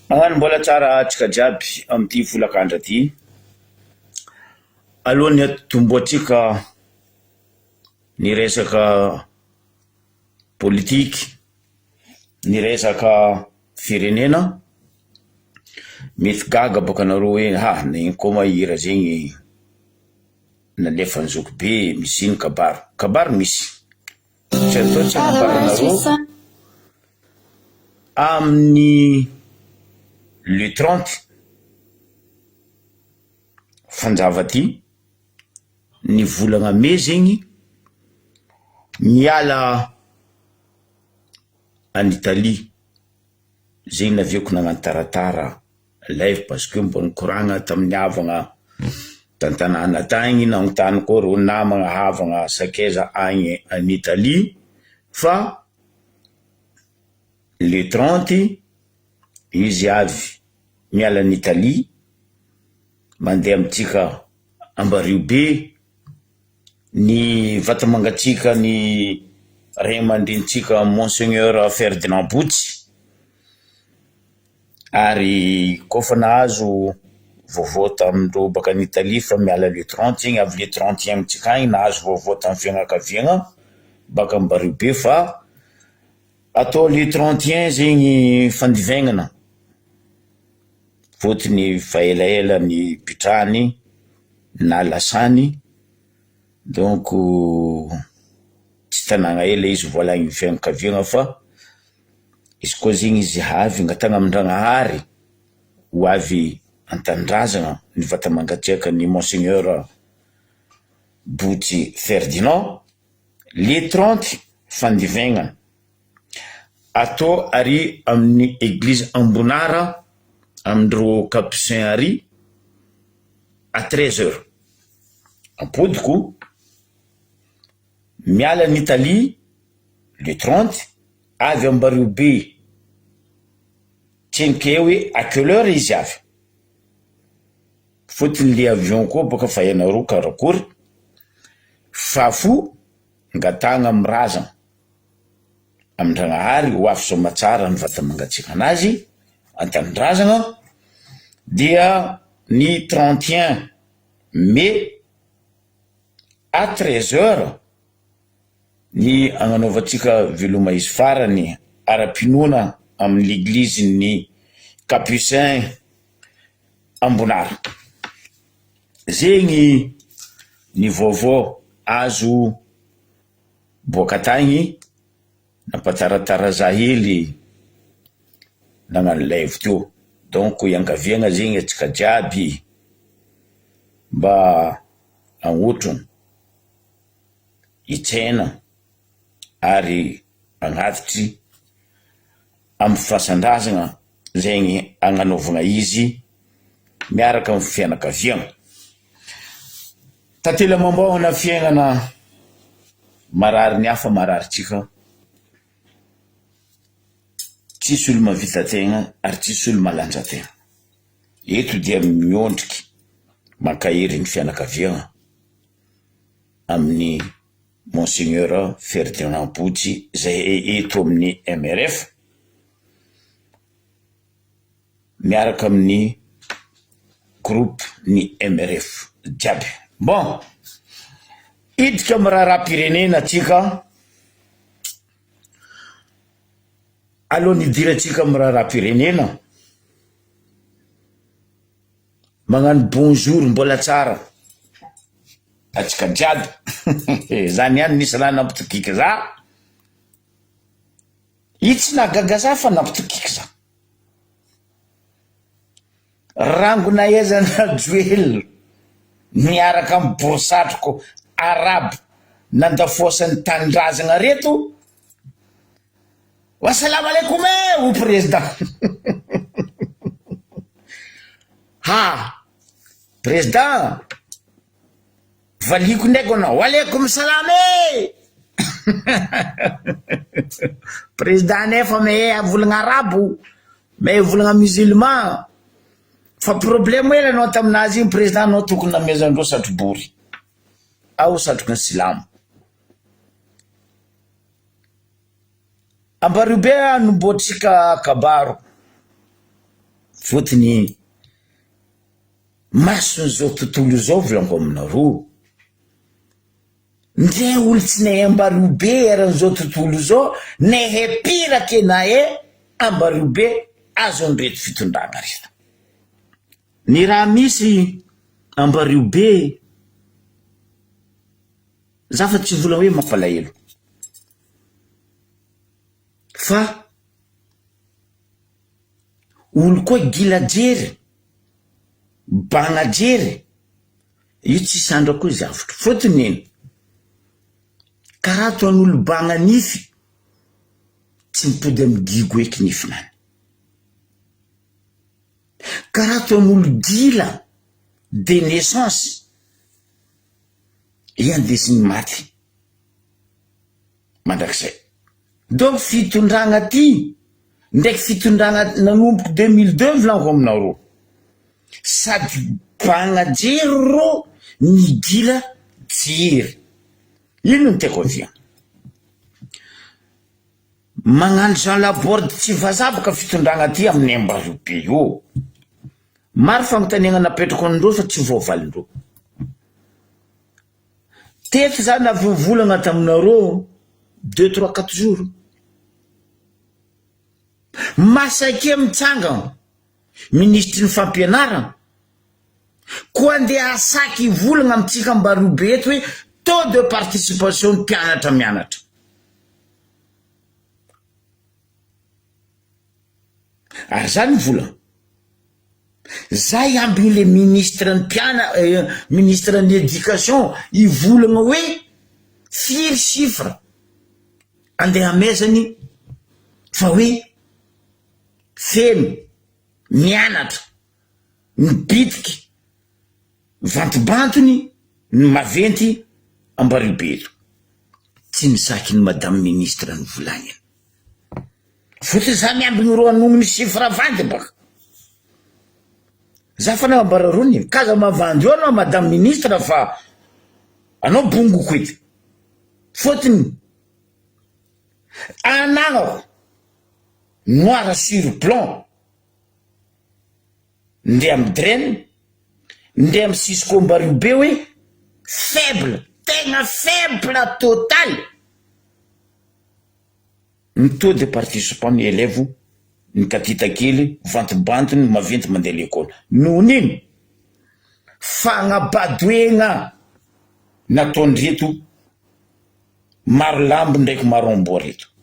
Magnano mbola tsara atsika jiaby amty folakandra ty. Alohan'ny atomboatsika ny resaka politika, ny resaka firenena, mety gaga baka nareo hoe nagnino koa ma hira zegny nalefany Zokobe, misy ino kabaro. Kabaro misy. Tsy atao tsy anaparanareo amin'ny le 30 fanjava ty ny volagna Mai zegny miala an'Italie. Zegny naviako nagnano taratara live parce que mbo nikoragna tamin'ny havagna tantanana tagny nagnotany koa reo namagna havagna sakaiza agny an'Italie fa le 30 izy avy miala an'Italie mandeha amitsika Ambaribe. Ny vatamangatsika ny ray aman-drenitsika Monseigneur Ferdinand Botsy, ary kofa nahazo vaovao tamindreo baka an'Italie fa miala le 30 igny, avy le 31 amitsika agny nahazo vaovao tamin'ny fianakaviagna baka Ambaribe fa atao le 31 zegny fandivainana fotony fa elaela ny pitrany na lasany. Donc tsy tanagna ela izy volagny fianakaviagna fa izy koa zegny izy avy ngatagna amin-Dragnahary ho avy an-tanindrazana ny vatamangatsiaka ny Monseigneur Botsy Ferdinand. Le 30 fandivainana atao ary amin'ny église Ambonara amindreo Capucin ary à 13h. Apodiko miala an'Italie le 30 avy Ambaribe, tsenike hoe à quelle heure izy avy, fotony le avion koa baka fa hainareo karakory fafo ngatagna mirazana amin-Dragnahary ho avy somatsara ny vatamangatsiaka anazy an-tanindrazana. Dia ny 31 mai à 13h ny agnanaovantsika veloma izy farany ara-pinoana amin'ny l'église ny Capucin Ambonara. Zegny ny vaovao azo boaka tagny nampataratara zahely nagnano live teo. Donc iangaviagna zegny atsika jiaby mba agnotro hitsena ary agnatitry amin'ny fasan-drazana zegny agnanaovagna izy miaraka amin'ny fianakaviagna. Tantela mambohana fiaignana marary ny hafa mararitsika, tsisy olo mavita tegna ary tsisy olo malanja tegna. Eto dia miondriky mankahiry ny fianakaviagna amin'ny Monseigneur Ferdinand Botsy zay eto amin'ny MRF miaraka amin'ny groupe ny MRF jiaby. Bon, idika miraharaha-pirenena atsika. Alohan'ny idiratsika miraharaha-pirenena, magnano bonjour mbola tsara atsika jiaby. Zany ihany nisy raha nampitokiky za. Io tsy nahagaga za fa nampitokiky za. Rango nahaiza na Joel miaraka amin'ny borosatroko arabo nandafosan'ny tanindrazana reto. Wassalamu alaikum au président. Ha, président valiko ndeko na walaikum salam. Président nefa me volagna arabo me volagna musulman fa problème ela anao taminazy igny président anao tokony namezandreo satrobory ao satroky ny silamo. Ambaribe nomboatsika kabaro fotony mason'izao tontolo zao volako aminareo ndre olo tsy nahay ambarobe eran'izao tontolo zao nahay pirake nahay ambarobe azo andreto fitondrana reto ny raha misy ambarobe za fa tsy vola hoe mampalahelo fa olo koa gila jery bagna jery io tsy sandra koa zavatra fotony eny karaha toan'olo bagna nify tsy mipody amy gigo eky nifinany karaha toan'olo gila de naissance iandesiny maty mandrakizay donc fitondragna ty ndraiky fitondragna nanomboky 2002 volaniko aminareo sady bagna jery ro ny gila jery ino ny tiako avia magnano Jean Laborde tsy vazabaka fitondragna ty amin'ny ambarobe io maro fagnontaniagna napetrako anindreo fa tsy voavalindreo teto zany avy taminareo 2-3-4 jours masake mitsanga ministry ny fampianarana koa andeha asaky volagna amitsika ambarobe eto hoe taux de participation ny mpianatra mianatra ary zany volagna zay ambiny le ministre ny ministre ny éducation ivolagna hoe firy chiffre andeha amezany fa hoe feno mianatra mibitiky vantibantony ny maventy ambaribe eto tsy nisaky ny madame ministre ny volagniny fotony za miambiny ro anominy chiffre avandy baka za fa nambara rony kaza mavandy eo anao madame ministre fa anao bongoko ety fotony anagnako noir sur blanc nde amy draine nde amy Cisco Mbaribe hoe faible tegna faible total ny taux de participant ny élève ny katita kely vantibantony maventy mandeha l'école noho nino fagnabadoegna nataondreto maro lambo ndraiky maro amboa reto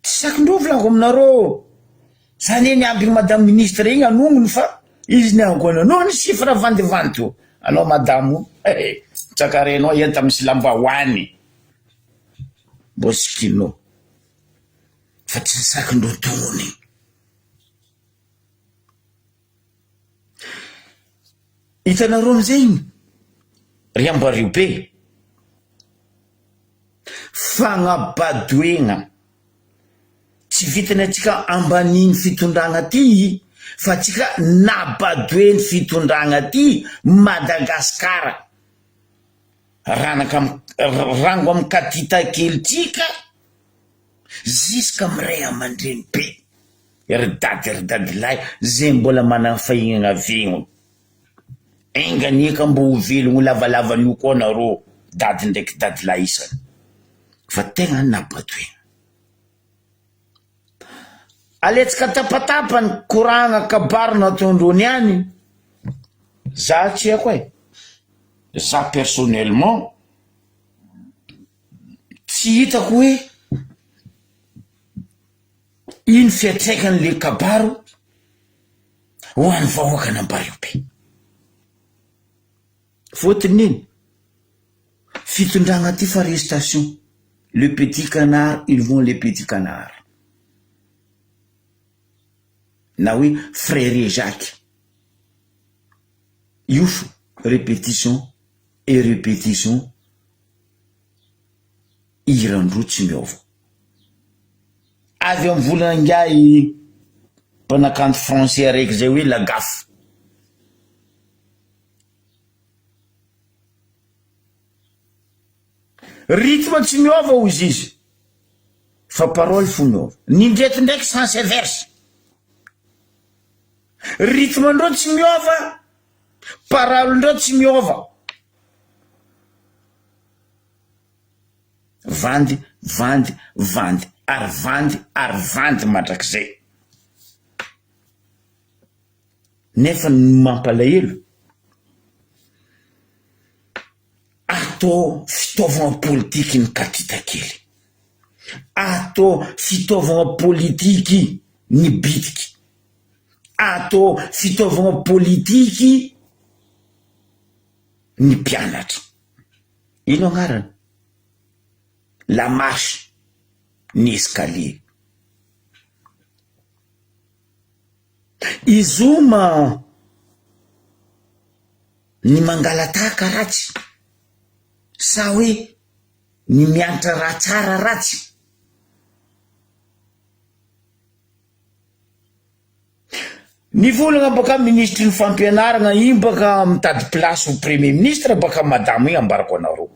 tsy sakindreo volaniko aminareo zany eny ambiny madame ministre igny anognony fa izy niangoana no ny chiffre vandivandy io anao madame tsakarenao enta misy lambahoany mbo sikinao fa tsy sakindreo tongony hitanareo amizay ry Ambaribe fagnabadoegna tsy vitany atsika ambaniny fitondragna ty fa atsika nabadoeny fitondragna ty Madagasikara rango amy katita kely tsika ziska amy ray aman-dreny be ry dady lahy zay mbola manana fahignana vegno enganieka mbo ho velogno lavalavany io koa nareo dady ndraiky dady lahy isany fa tegna nabadoegna aletsika tapatapany koragna kabary nataondreo niany za tsy haiko e za personnellement tsy hitako hoe ino fiatraikan'le kabaro ho an'ny vahoaka n'Ambaribe fotony iny fitondragna ty forestation le petit canard ils vont les petits canards na oui frère Jacques youf répétition et répétition irandro tsy miova avy amy volana ngay mpanakanto français araiky zay hoe Lagaffe rythme tsy miova ozy izy fa parole fo miova nindreto ndraiky sens inverse Rythme-ndreo tsy miova, parole-ndreo tsy miova. Vandy ary vandy mandrakizay. Nefa ny mampalahelo, atao fitaovana politiky ny katita kely, atao fitaovana politiky ny bitiky, atao fitaovana politiky ny mpianatra. Ino agnarany? La marche, ny escalier. Izoma ny mangalataka ratsy, sa hoe ny mianatra raha tsara ratsy. Ny volagna baka ministry ny fampianarana iny baka mitady place ho premier ministre baka madamo iny ambarako anareo.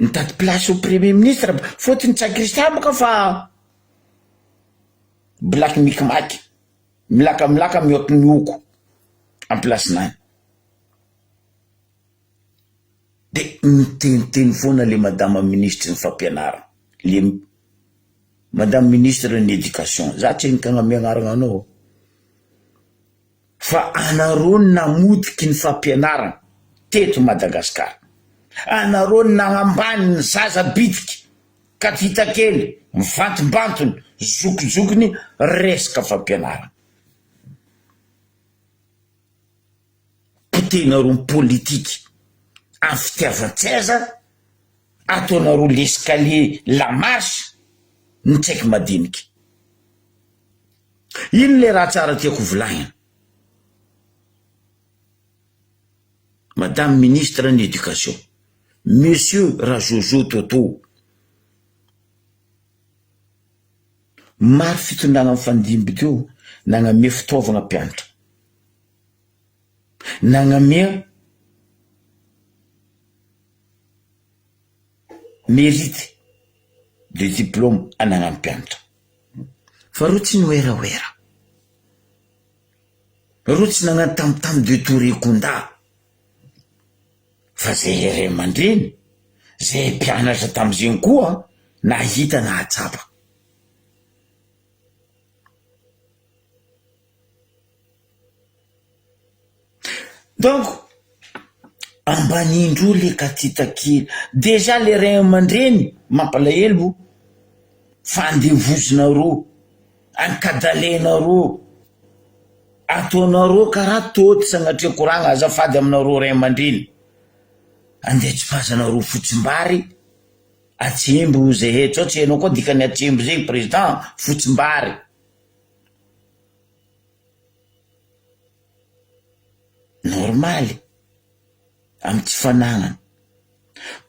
Mitady place ho premier ministre fotony Tsakristan baka fa black mikimaky milaka mihoaty mioko en place nany. De miteniteny foana le madame ministre ny fampianarana, le madame ministre ny éducation, za tsy nikagna miagnarana anao fa anareo namodiky ny fampianarana teto Madagasikara. Anareo nagnambany ny zaza bitiky katita kely mivantombantony zokizokiny resaka fampianarana. Potenareo ny politiky amin'ny fitiavan-tsaiza, ataonareo l'escalier la marche ny tsaiky madiniky. Ino le raha tsara tiako volagnina? Madame ministre ny éducation, Monsieur Rajojo Toto, maro fitondragna mifandimby teo, nagnamia fitaovagna mpianatra, nagnamia mérite de diplôme anagnam'ny mpianatra. Fa reo tsy noeraoera, reo tsy nagnano tamotamo de torekon-da. Fa zay ray aman-dreny, zay mpianatra tam'izeny koa nahita nahatsapa. Donc ambanindro le katita kely, déjà le ray aman-dreny mampalahelo fandevozonareo, ankadalenareo, ataonareo karaha toty sagnatria koragna azafady aminareo ray aman-dreny. Andeha tsipazanareo fotsimbary atsembo zay hetra, tsy hainao koa dikany atsembo zay président fotsimbary. Normaly amin'ny tsy fanagnana.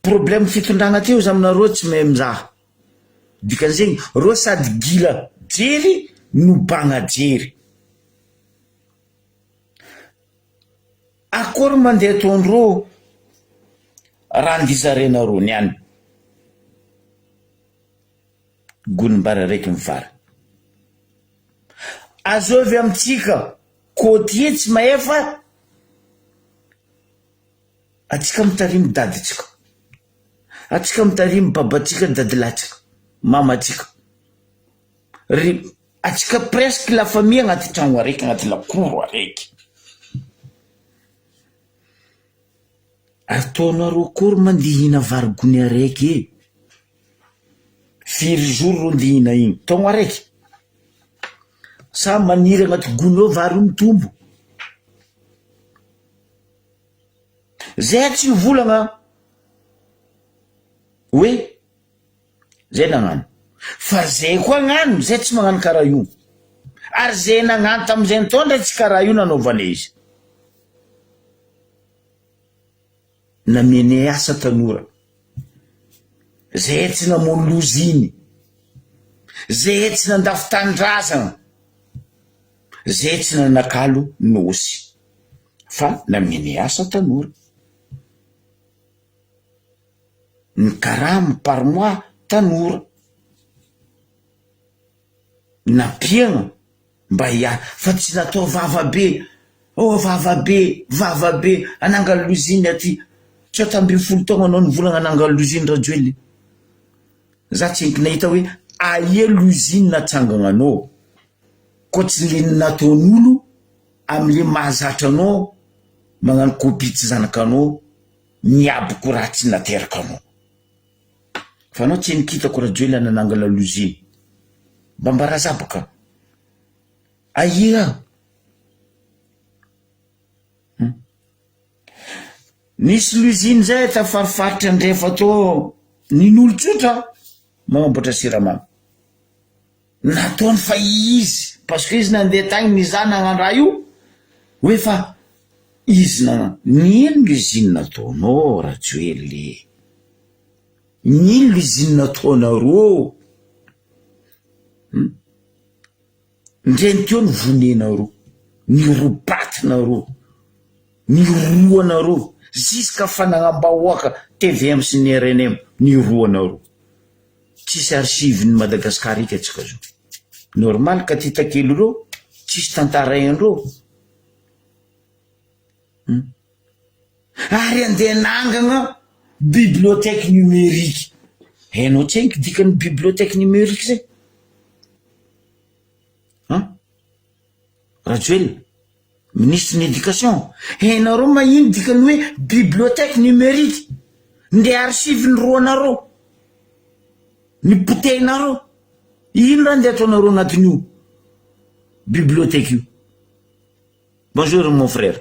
Problème fitondragna teo za aminareo tsy mahay mizaha. Dikan'izay reo sady gila jery no bagna jery. Akory mandeha ataondreo raha andizarenareo niany. Gonimbara raiky mivary. Azovy amitsika côtier tsy maefa, atsika mitarimy daditsika, atsika mitarimy babatsika, dadilatsika, mamatsika. Atsika presque la famille agnaty tragno araiky, agnaty lakoro araiky. Ataonareo kory mandihina varigony araiky, firy jour ro ndihina igny, taogno araiky. Sa maniry agnaty gony eo vary mitombo. Zay tsy volagna hoe zay nagnano, fa zay koa gnano, zay tsy magnano karaha io. Ary zay nagnano tam'izay ntaondra tsy karaha io nanaovana izy. Namene asa tanora, zay tsy namono loziny, zay tsy nandafy tanindrazana, zay tsy nanakalo nosy, fa namene asa tanora. Ny karama par mois tanora, napiagna mba fa tsy natao vavabe. Vavabe anangala loziny aty. Tsy tamby 10 taogna anao nivolagna anangala loziny Rajoely. Za tsy enky nahita hoe aie loziny natsangana anao ko tsy le nataon'olo am'le mahazatra anao magnano kopy tsy zanakanao miabiko raha tsy nateraka anao. Fa anao tsy nikitako Rajoely nanangala loziny. Mbaraza baka. Aia? Nisy loziny zay tafarifaritra andrefa to nin'olo tsotra magnamboatra siramamy. Nataony fa izy parce que izy nandeha tagny mizaha nagnano raha io hoe fa izy nino loziny nataonao Rajoely? Nino loziny nataonareo? Ndreny teo ny vonenareo, ny robatinareo, ny roanareo, ziska fanagnam-bahoaka TVM sy ny RNM, ny roanareo. Tsisy archive ny Madagasikara ika atsika zao. Normal ka ty takelo reo, tsisy tantaraindreo. Ary andeha nangana bibliothèque numérique. Hainao tsenky dikan'ny bibliothèque numérique zay? Rajoely, ministre de l'éducation. Hainareo magnino dikany hoe bibliothèque numérique? Nde archive ny roanareo, ny potehinareo. Ino raha ndeha ataonareo anatin'io bibliothèque io? Bonjour mon frère.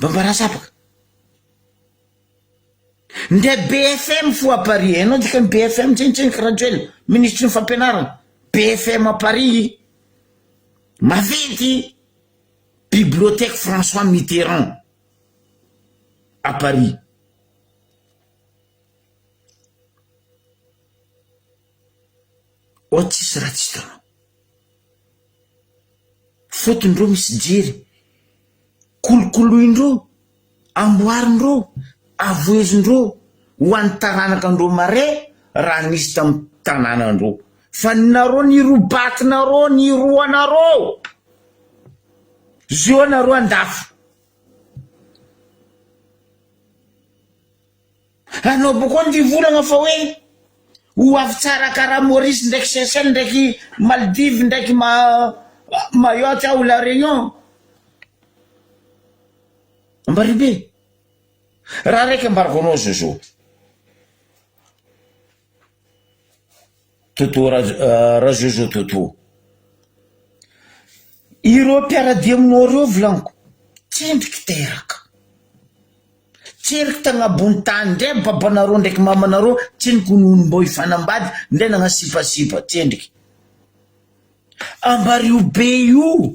Bambarasapaka. Nde BFM fo à Paris. Hainao dikany BFM tsenitsenky Rajoely, ministre ny fampianarana. BFM à Paris. Maventy bibliothèque François Mitterrand à Paris. O tsisy raha tsy hitanao. Fotondreo misy jery, kolokoloindreo, amboarindreo, avoezindreo ho an'ny taranakandreo mare raha nisy tamin'ny tanànandreo. Fa nareo ny robatinareo, ny roanareo, zio nareo andafo. Anao bokoa ny volagna fa hoe ho avy tsara karaha Maurice ndraiky Seychelles ndraiky Maldives ndraiky Mayotte ou La Réunion. Ambaribe. Raha raiky ambarako anao zao. Toto Rajojo Toto. Ireo mpiaradia aminao reo volaniko tsendriky teraka. Tseriky tagnabony tany ndray babanareo ndraiky mamanareo tsendriky nohony mbô hifanambady ndray nagnasipasipa tsendriky. Ambario be io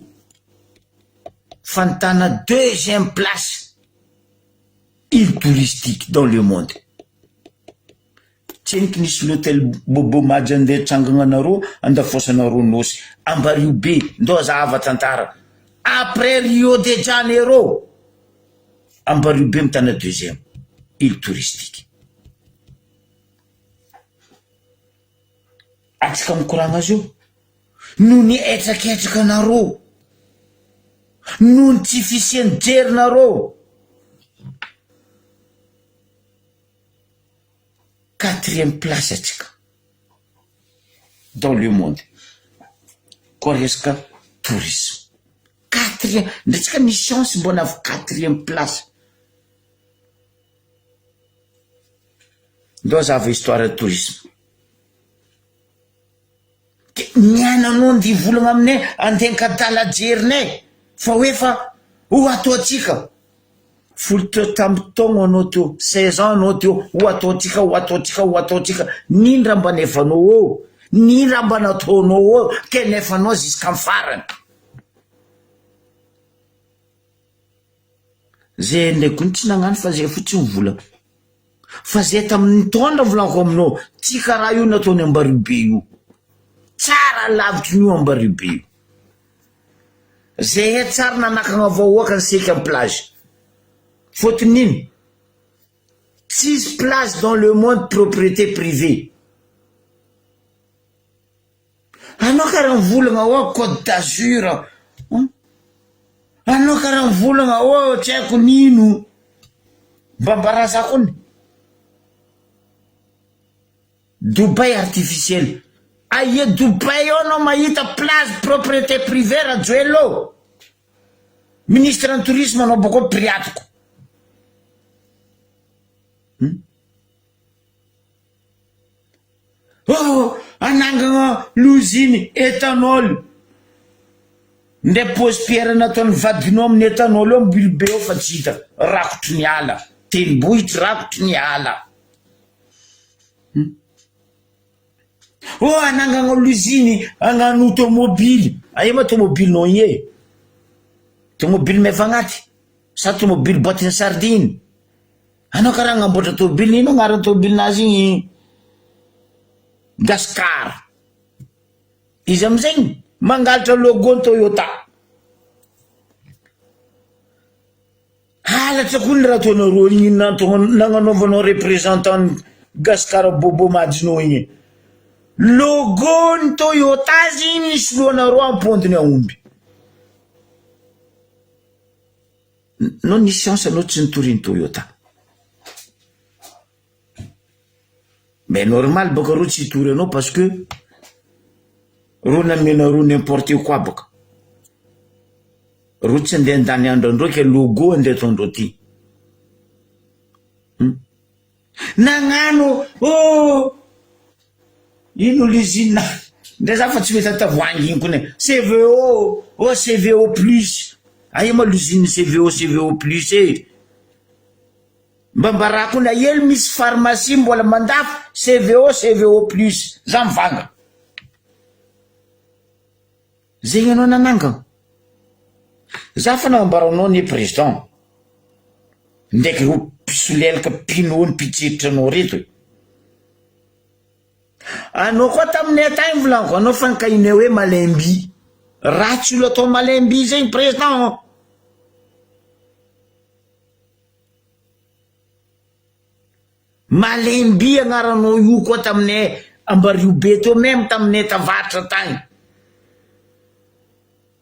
fantana 2e place île touristique dans le monde. Tsendriky nisy l'hôtel Bobo Madja andeha trangananareo andafosanareo nosy. Ambario be ndao zahava tantara après Rio de Janeiro. Ambario be mitana 2e île touristique. Atsika mikoragna azy io noho ny etraketraka nareo, noho ny tsy fisian'ny jerinareo. 4e place atsika dans le monde koa resaka tourisme. 4e ndratsika nisy chance mbona avy 4e place. Ndao zava histoire de tourisme. Niananao ndi volagna aminay andeha-kadala jerinay fa hoe fa ho atao atsika. Folo teo tamin'ny taogno anao teo, 16 ans anao teo, ho atao atsika. Nino raha mba nefanao eo? Nino raha mba nataonao eo? Ke nefanao jusqu'à farany. Zay ndraiky ny tsy nagnano fa zay fotsiny volagna. Fa zay tamin'ny taondra volanako aminao, tsy karaha io nataony Ambario be io. Tsara lavitry io Ambario be io. Zay tsara nanakagna vahoaka ny 5e plage. Fotony ino? 6 places dans le monde propriété privée. Anao karaha mivolagna hoe Côte d'Azur. Anao karaha mivolagna hoe tsy haiko nino. Bambaraza kony. Dubai artificiel. Aie Dubai ao anao mahita place propriété privée Rajoello. Ministre en tourisme anao boko priatiko. Oh, anangana l'usine éthanol. Nde pose-pierre nataony vadinao amin'ny éthanol eo mibilbe eo fa tsy hita. Rakotry ny ala. Tendrombohitra rakotry ny ala. Oh, anangana l'usine agnano automobile. Aia ma automobile no ie? Automobile mevagnaty. Sa automobile boîte de sardine. Anao karaha agnamboatra automobile, ino agnarana automobile nazy igny? Gascar. Izy amizay mangalatra logo ny Toyota. Halatra koa ny raha ataonareo igny nagnanaovanao représentant Gascar Bobo Madino igny. Logo ny Toyota igny misy lohanareo ampondiny aomby. Non nisy chance anao tsy nitoriny Toyota. Mais normal baka ro tsy hitory anao parce que ro namenareo n'importe quoi baka. Ro tsy andeha andany andro andro ke logo andeha ataondreo ty. Nagnano oh ino l'usine ndre za fa tsy mety tavoangy igny kone CVO oh CVO plus. Aia ma l'usine CVO plus e. Mbambarako na yel misy pharmacie mbola mandafo CVO plus. Za mivanga. Zegny anao nanangana. Za fa nambaranao ny président. Ndaiky ro pisolelaka pinony pitseritra anao reto. Anao koa taminay tagny volaniko anao fankahine hoe malemby. Ratsy olo atao malemby zegny président. Malemby agnaranao io koa taminay Ambarivobe teo même taminay Tavatra tagny.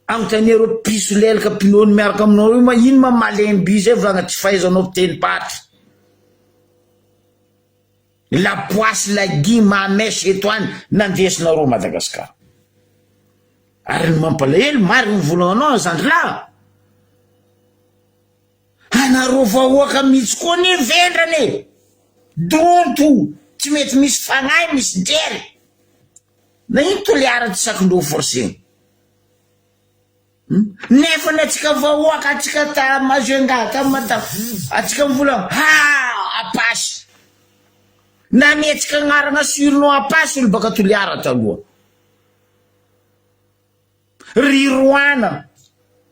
Agnotanero piso lelaka pinony miaraka aminao io ma ino ma malemby zay volagna tsy fahaizanao teny patry. La poisse la gui ma mèche étoile nandesinareo Madagasikara. Ary ny mampalahelo marigny volagnanao zandrila. Anareo vahoaka mihitsy koa ny vendrany. Donto tsy mety misy fagnahy misy jery. Na ino toliara tsy sakindreo forcé. Nefa na atsika vahoaka atsika ta Majunga ta mata atsika mivolagna ha apasy. Na metsika agnarana sironao apasy olo baka toliara taloha. Ry Roana,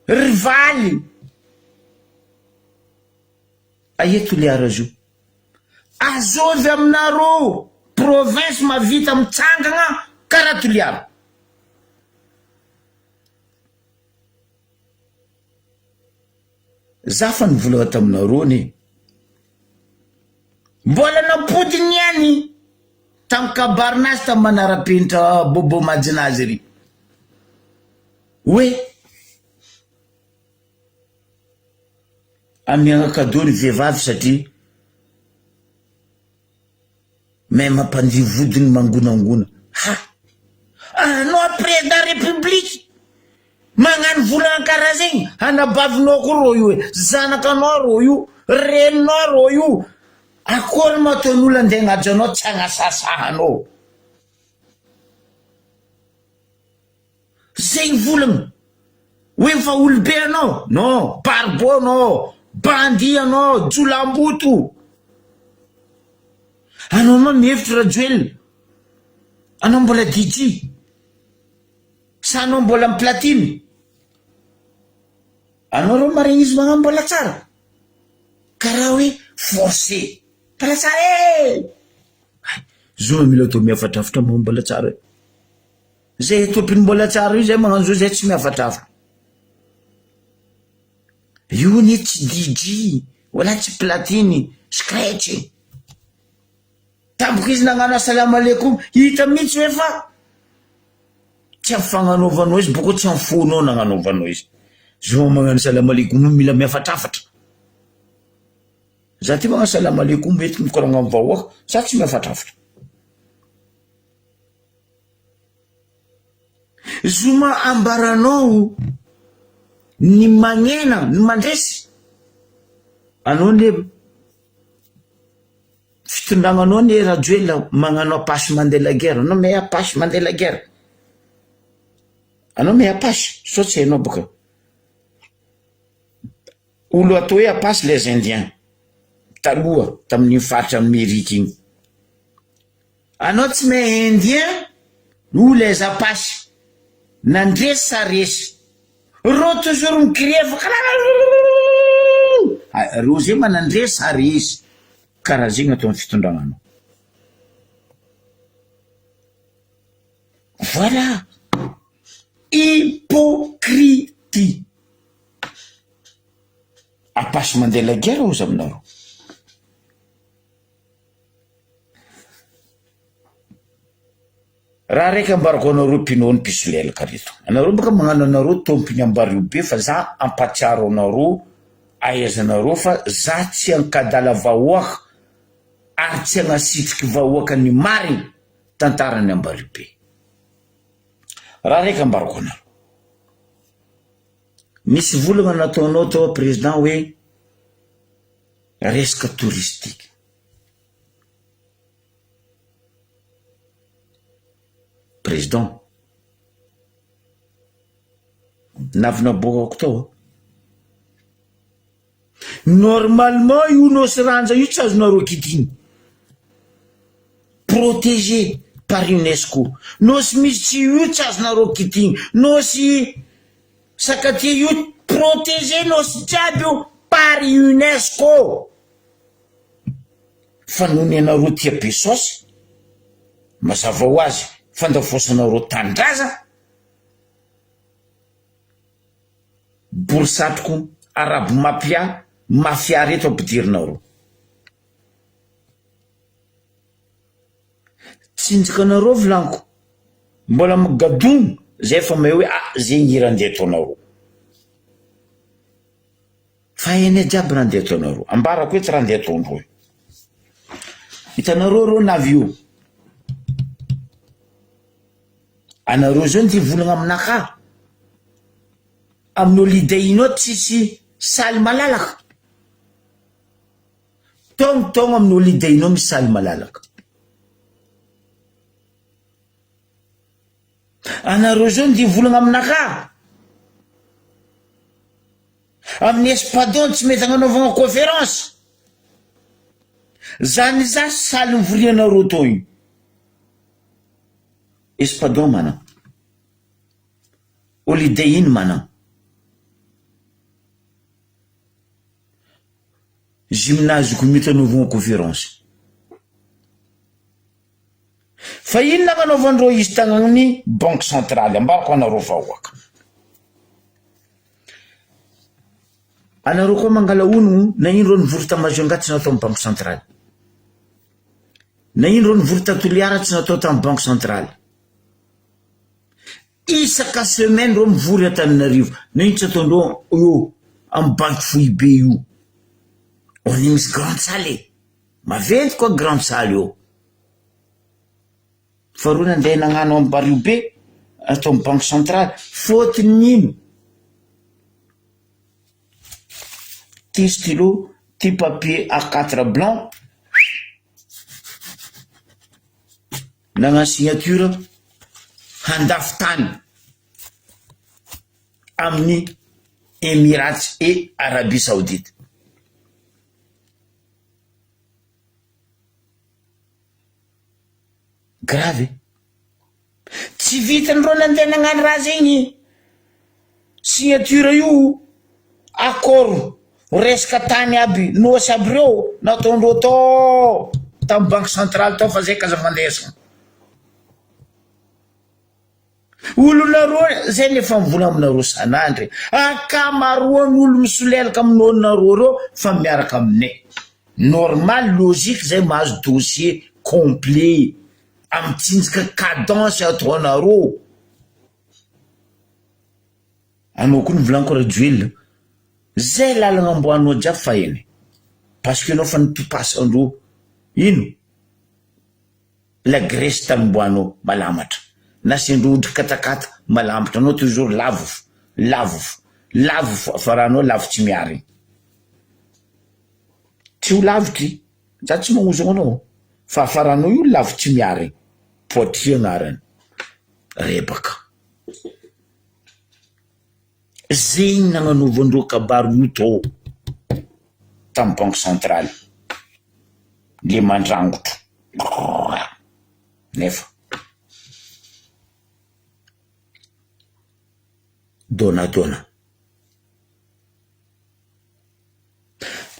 ry Valy. Aia toliara zio. Azovy aminareo province mavita mitsangana karaha toliara. Za fa nivolagna taminareo ni mbola nampodiny ihany tamin'ny kabarinazy tamin'ny manara-penitra Bobo Madinazy ry. Hoe amiagna cadeau ny vehivavy satria mais mampandihy vodiny mangonangona. Ha! Anao président de la République magnano volagna karaha zegny anabavinao koa ro io e. Zanakanao ro io, reninao ro io. Akory ma ataon'olo andeha agnajo anao tsy agnasasahanao. Zegny volagna. Hoe fa olobe anao? Non, barbo anao, bandi anao, jolamboto. Anao ma mihevitra Rajoelina? Anao mbola DJ? Sa anao mbola amin'ny platine? Anao ro marigny izy magnano mbola tsara? Karaha hoe forcé. Mbola tsara e! Zo mila atao miafatrafatra mo mbola tsara. Zay topiny mbola tsara io zay magnano zo zay tsy miafatrafatra. Io ny tsy DJ, wala tsy platine, scratch. tampoka izy nagnano assalamu alaikum hita mihitsy hoe fa tsy am'fagnanaovanao izy boko tsy am'fonao nagnanaovanao izy zo magnano assalamu alaikum mila miafatrafatra za ty magnano assalamu alaikum mety mikoragna amin'ny vahoaka za tsy miafatrafatra zoma ambaranao ny magnena ny mandresy anao ne fitondragnanao ne rajoela magnano apasy mandeha la guerre anao me apasy mandeha la guerre anao me apasy so tsy hainao boka olo atao hoe apasy les indiens taloha tamin'ny faritra Amerika igny anao tsy me indien ou les apasy nandresy sa resy ro toujours mikireva ro zay manandresy sa resy karaha zegny atao amin'ny fitondragnanao voilà hypocritie apasy mandeha la guerre ozy aminareo raha raiky ambarako anareo mpinoany pisolelaka reto anareo boka magnano anareo tompony ambario be fa za ampatsiaro anareo ahaizanareo fa za tsy ankadala vahoaka ary tsy agnasitriky vahoaka ny mariny tantarany ambario be raha raiky ambarako anareo misy volagna nataonao tao président hoe resaka touristique président navina bokako tao normalement io nosy ranja io tsy azonareo kitiny protégé par UNESCO nosy misy tsy io tsy azonareo kitiny nosy sakatia io protégé nosy jiaby io par UNESCO fa nony anareo tia pesosy mazava ho azy fandafosanareo tandraza borisatroko arabe mafia reto ampidirinareo tsinjakanareo vilaniko mbola migadogno zay fa mahay hoe zegny irandeha ataonareo fa eny jiaby randeha ataonareo ambarako hoe tsy randeha ataondreo hitanareo reo navy io anareo zao ty volagna aminaka amin'ny holiday inao tsisy saly malalaka togno amin'ny holiday inao misy saly malalaka anareo zao ty volagna aminaka amin'ny espadon tsy mety agnanaovagna conférence zany za saly mivorianareo tao io espadon mana holiday iny mana gymnase komita anovagna conférence fa ino nagnanaovandreo izy tagnany banque centrale ambarako anareo vahoaka anareo koa mangala onogno na ino reo nivory tamazonga tsy natao amin'ny banque centrale na ino reo nivory tatoliara tsy natao tamin'ny banque centrale isaka semaine reo mivory Antananarivo na ino tsy ataondreo io amin'ny banque foibe io on y misy grande salle maventy koa grande salle io fa reo nandeha nagnano amin'ny bario be atao amin'ny banque centrale fôtiny ino ty stylo ty papier A4 blanc nagnano signature handafy tany amin'ny Émirats et Arabie Saoudite grave tsy vitandreo nandeha nagnano raha zegny signature io accord resaka tany aby nosy aby reo nataondreo tao tamin'ny banque centrale tao fa zay kaza mandesana olonareo zay nefa mivola aminareo sanandry akamaroan'olo misolelaka amin'olonareo reo fa miaraka aminay normal logique zay mahazo dossier complet amitsinjika cadence ataonareo anao koa nivolaniko rajoel zay lalagna amboanao jiaby fa eny parce que anao fa nipipasandro ino la Grèce tamboanao malamatra nasendro odry katakata malamatra anao toujours lavo faranao lavo tsy miary tsy ho lavitry za tsy magnozana anao fa faranao io lavo tsy miary potri agnarany rebaka zegny nagnanaovandreo kabaro io tô tamin'ny banque centrale le mandrangotro nefa donadona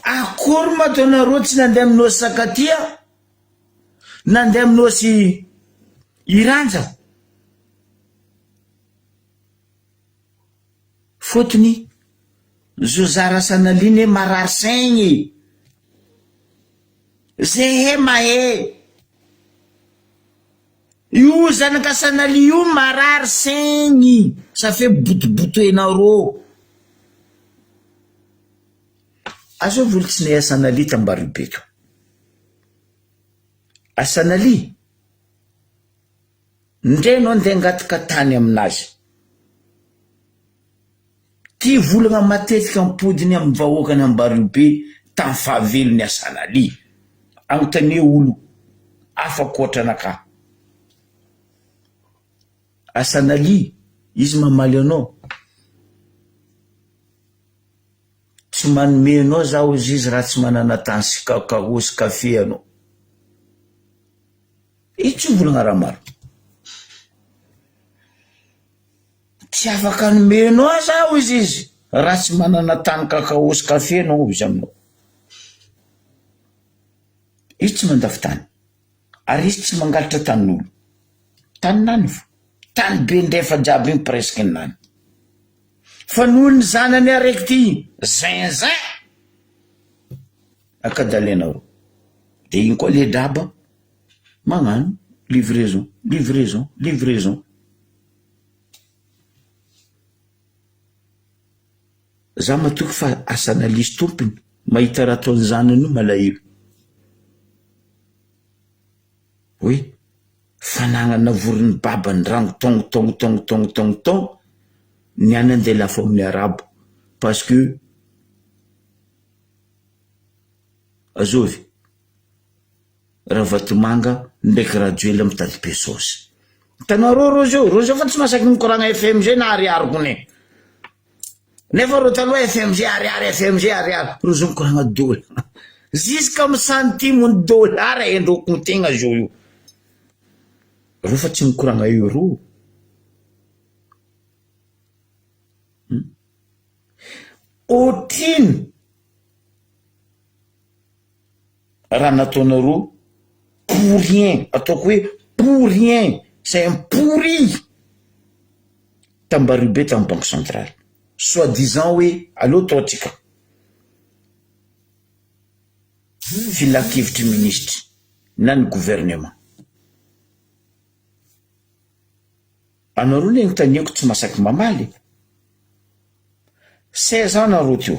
akory madonareo tsy nandeha aminosy sakatia nandeha aminosy iranja fotony zozara sanaliny marary saigny zay he mahe io zanaka sanali io marary saigny ça fait botoboto enareo azo voly tsy nahay asanali tambaribeko asanali ndre anao andeha angataka tany aminazy ty volagna matetika ampodiny amin'ny vahoakany ambaribe tamin'ny fahavelony asanali agnontania olo afakoatra anaka asanali izy mamaly anao tsy manome anao zaho izy raha tsy manana tany sy kahosy kafe anao tsy volagna raha maro tsy afaka nome anao zaho izy raha tsy manana tany kahosy kafe anao izy aminao izy tsy mandafy tany ary izy tsy mangalatra tanin'olo tany nany fo tany be ndefa jiaby igny presque nany fa noho ny zanany araiky ty zinzin akadalenareo de igny koa le draba magnano livraison za matoky fa asanalisy tompony mahita raha ataony zanany io malahelo hoe fanagnana vorony baba ny rango tongo ny any andeha lafo amin'ny arabo parce que azovy raha vatomanga ndraiky rajoely mitady pesosy tanareo roseo fa tsy masaky mikoragna FMG na ariariko ne nefa ro taloha FMG ariary rozo mikoragna dola jusqu'à amin'ny centime ny dollara endroko ny tegna zo io ro fa tsy mikoragna euro otriny raha nataonareo pour rien ataoko hoe pour rien c'est un pourri tambaribe tamin'ny banque centrale soi-disant hoe allô totsika filakevitry ministre na ny gouvernement anareo le notaniako tsy masaky mamaly 16 ans nareo teo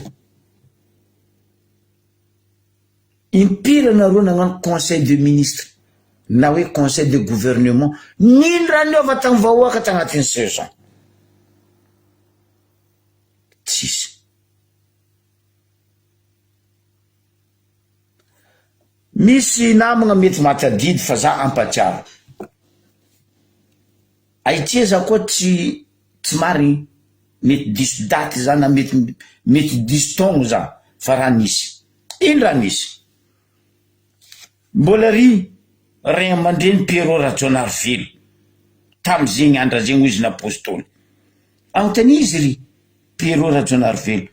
impira nareo nagnano conseil de ministre na hoe conseil de gouvernement nino raha niova tamin'ny vahoaka tagnatin'ny 16 ans tsisy misy namagna mety matadidy fa za ampatsiaro aitia za koa tsy marigny mety diso daty za na mety diso tongo za fa raha nisy ino raha nisy mbola ry ray aman-dreny Pierrot Rajonarville tam'zegny andra zegny izy n'apôstôly agnontany izy ry Pierrot Rajonarville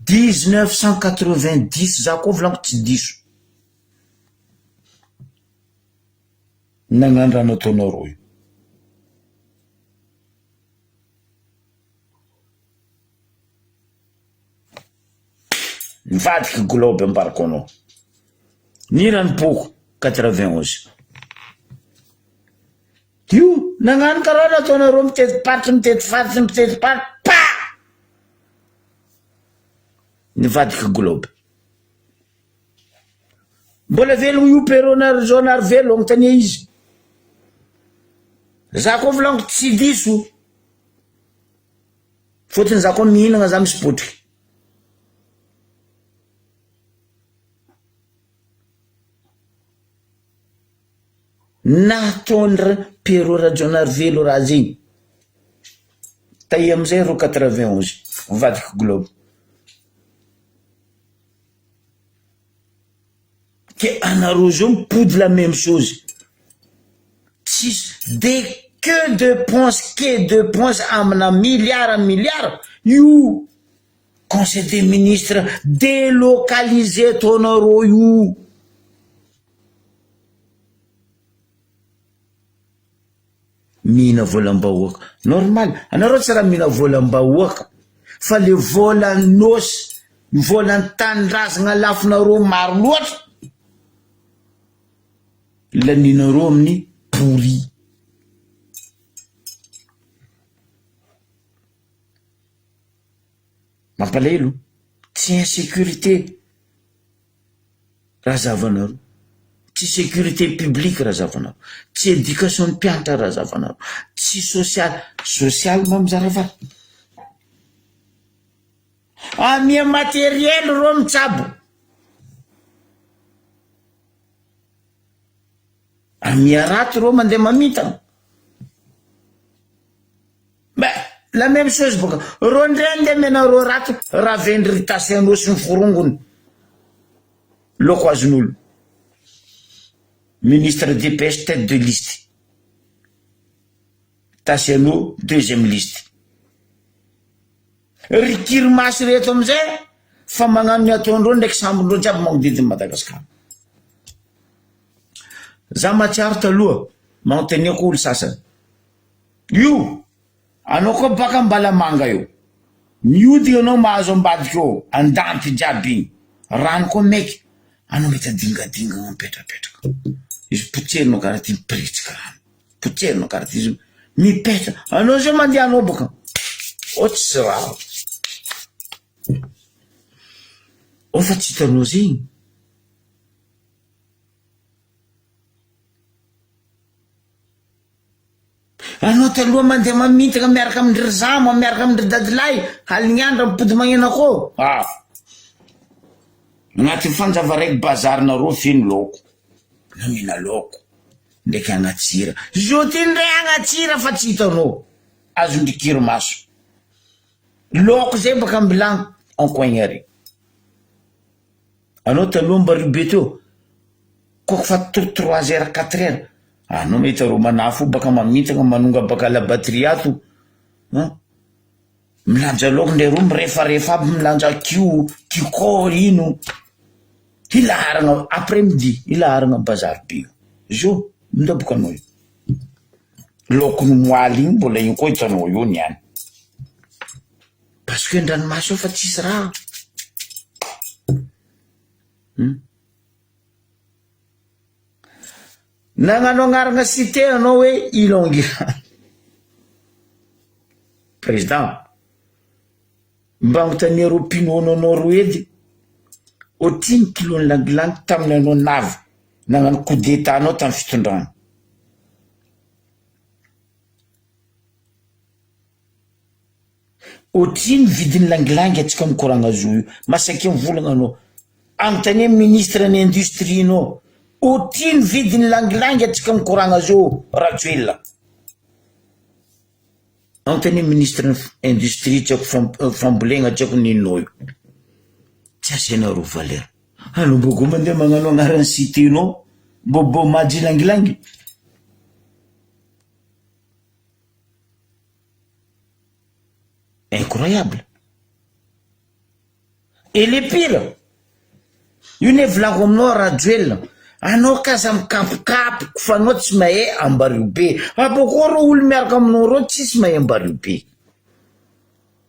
1990 za koa volaniko tsy diso nagnano raha nataonareo io mivadiky globe ambarako anao ni ranipoko 91. Io nagnano karaha nataonareo mitety faty pa nivadika globe. Mbola velogno io perona zonary velo agnontania izy. Za koa volaniko tsy diso. Fotony za koa mihinagna za misy potriky. Nataony perora zonary velo raha zegny. Tay amizay ro 91 mivadika globe. Que anareo zao mipody la même chose. Dès que de pense amina milliard io conseil des ministres délocalisé tonareo io. Mihina volam-bahoaka normal, anareo tsy raha mihina volam-bahoaka fa le volan-nosy, volan-tanindrazana lafinareo maro loatra laninareo amin'ny pourri. Mampalahelo, tsy insécurité raha zavanareo, tsy sécurité publique raha zavanareo, tsy éducation mpianatra raha zavanareo, tsy social mamizara va. Amia matériel ro mitsabo, amia raty ro mandeha mamintana. La même chose boka ro ndray andeha menareo raty raha vendry tasenao sy ny forongony loko azon'olo. Ministre des pêches tête de liste, tasenao deuxième liste. Rikiry masy reto amizay fa magnano ny ataondreo ndraiky sambondreo jiaby magnodidiny Madagasikara. Za matsiaro taloha magnontaniako olo sasany, io anao koa baka Mbalamanga io miody anao mahazo ambadika eo andanty jiaby igny rano koa meky anao mety adingadinga mipetrapetraka izy potserinao karaha ty mipritsika rano, potserinao karaha ty izy mipetra anao zao mandeha anao boka o tsy raha o fa tsy hitanao zegny. Anao taloha mandeha mamintana miaraka amindry zamo miaraka amindry dadilahy halignandra mipody magnena koa agnaty fanjava raiky bazarnareo feno loko na mihina loko ndraiky agnatsira zo ty ndray agnatsira fa tsy hitanao azo ndrikiry maso loko zay baka ambilagno encoigny ary. Anao taloha mbaribe teo koa fa 3 heures 4 heures anao mety ro manafo baka mamintana manonga baka la batterie ato milanja loko ndray ro mirefarefa aby milanja kiko ino ilaharagna après midi ilaharagna bazary be zo mindaboka anao io lokony moaly igny mbola igny koa hitanao io niany parce que ndranomasy eo fa tsisy raha. Nagnano agnarana cité anao hoe Ilongira président mba agnontania ro mpinono anao ro edy o 10 kilony langilangy taminy anao navy nagnano coup d'état anao tamin'ny fitondrana. Otriny vidiny langilangy atsika mikoragna zo io masaka mivolagna anao agnontania ministre ny industrie anao otriny vidiny langilangy atsika mikoragna zo Rajoelina agnontania ministre industrie tiako fambolegna tiako ninao io tsy asenareo valeur. Anao mboko mandeha magnano agnarany cité nao bobo maji langilangy. Incroyable. Et le pire, io ne volako aminao Rajoelina anao kaza mikapokapoka fa anao tsy mahay ambario be aboko ro olo miaraka aminao ro tsisy mahay ambario be.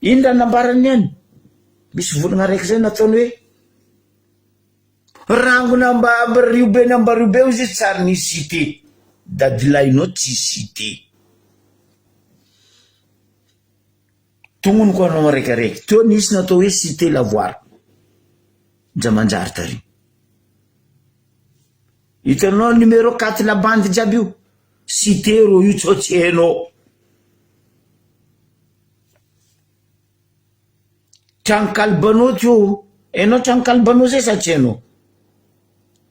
Ino raha nambarany any misy volagna raiky zay nataony hoe rangona mba riobe namba riobe io zay tsary ny cité dadilahinao tsy cité tongono ko anao maraikaraiky teo nisy natao hoe cité lavoire Jamanjary tary hitanao numéro 4 la bande jiaby io cité ro io tsy hainao Trangokalibanao teo hainao Trangokalibanao zay sa tsy hainao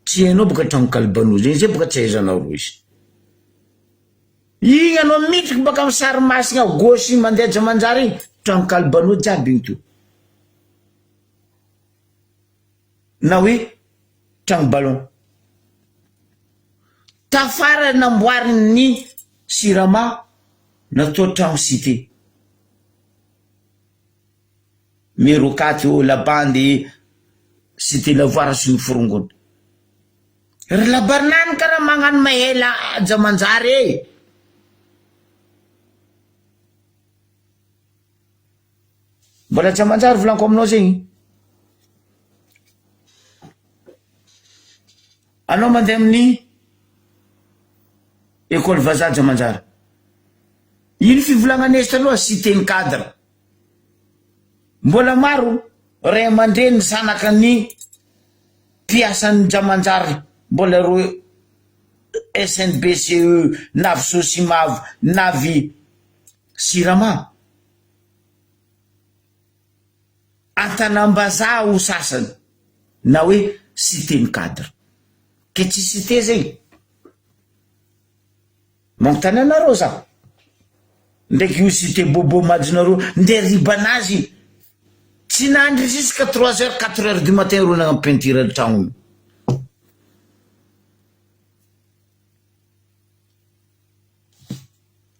tsy hainao boka Trangokalibanao zay boka tsy haizanao ro izy igny anao mitriky baka amin'ny sary masina gauche mandeha Jamanjary igny Trangokalibanao jiaby igny teo na hoe Trangobalon tafara namboariny Sirama natao trano cité numéro 4 la bande cité lavoire sy ny forongony ry labarinany karaha magnano mahela Jamanjary mbola Jamanjary volaniko aminao zegny anao mandeha amin'ny école vazaha Jamanjary ino fivolagnan'izy taloha cité ny cadre mbola maro ray aman-dreny zanaka ny mpiasan'ny Jamanjary mbola ro SNBCE navy Sosimavo navy Sirama Antanambazaha ho sasany na hoe cité ny cadre ke tsy cité zegny manontany anareo za ndraiky io cité bobo majinareo ndeha ribanazy tsy nandry jusqu'à 3h 4h du matin ro nagnampentira ny tragno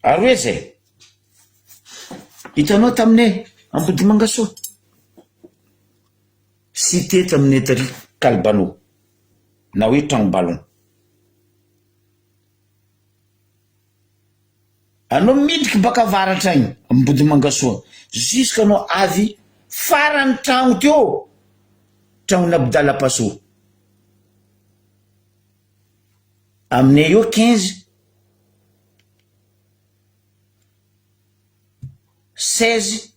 ary hoe zay hitanao taminay Ambodimangasoa cité taminay tary Kalibanao na hoe Trangobalon anao midriky baka avaratra igny Ambodimangasoa jusqu'à anao avy farany tragno teo tragno n'Abdala Paso aminay eo 15 16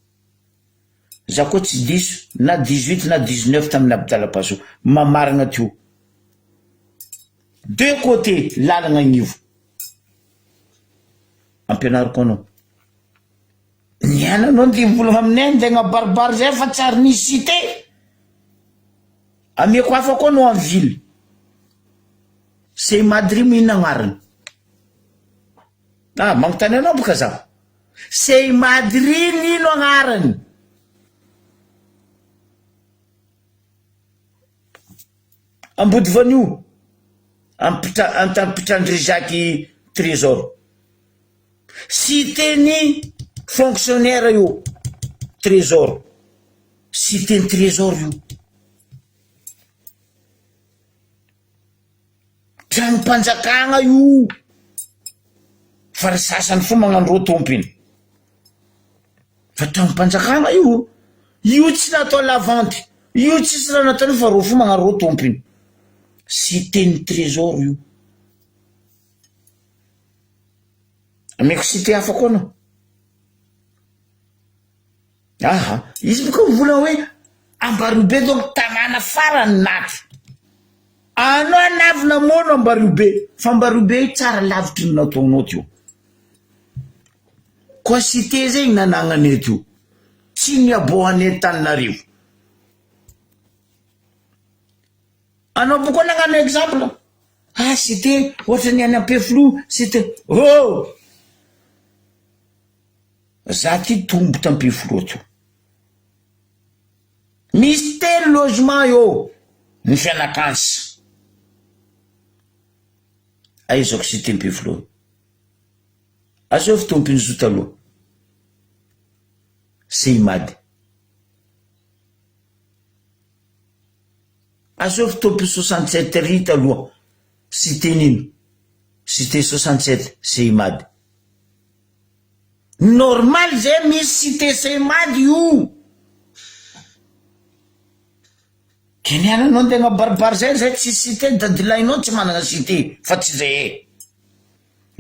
za koa tsy diso na 18 na 19 tamin'ny Abdala Paso mamaragna teo deux côtés lalagna agnivo ampianariko anao niananao ndy mivolagna aminay ndegna baribary zay fa tsary ny cité amiako hafa koa anao amin'ny ville Sey Madry mihina agnarany manontany anao boka za Sey Madry nino agnarany Ambody Vanio Pitandry Jacques Trésor cité ny fonctionnaire io Trésor cité ny Trésor io tragnom-panjakagna io fa ry sasany fo magnano ro tompiny fa tragnom-panjakagna io tsy natao lavanty io tsisy raha nataony fa ro fo magnano ro tompiny cité ny Trésor io ameko cité hafa koa anao izy boka mivolagna hoe Ambaribe donc tanàna farany naty anao navy namono Ambaribe fa Ambaribe tsara lavitry ny nataonao teo koa cité zegny nanagnany teo tsy niaboahany Antananarivo anao boka nagnano exemple cité ohatra ny any Ampefilo cité za ty tombo tampefilo teo misy telo logement io ny fianakansy aizako cité Ampefilo azao fitompiny zo taloha Seimady azao fitompiny 67 ry taloha cité nino cité 67 Seimady normal zay misy cité Seimady io Keniananao tegna baribary zay tsy cité dadilahinao tsy manana cité fa tsy zay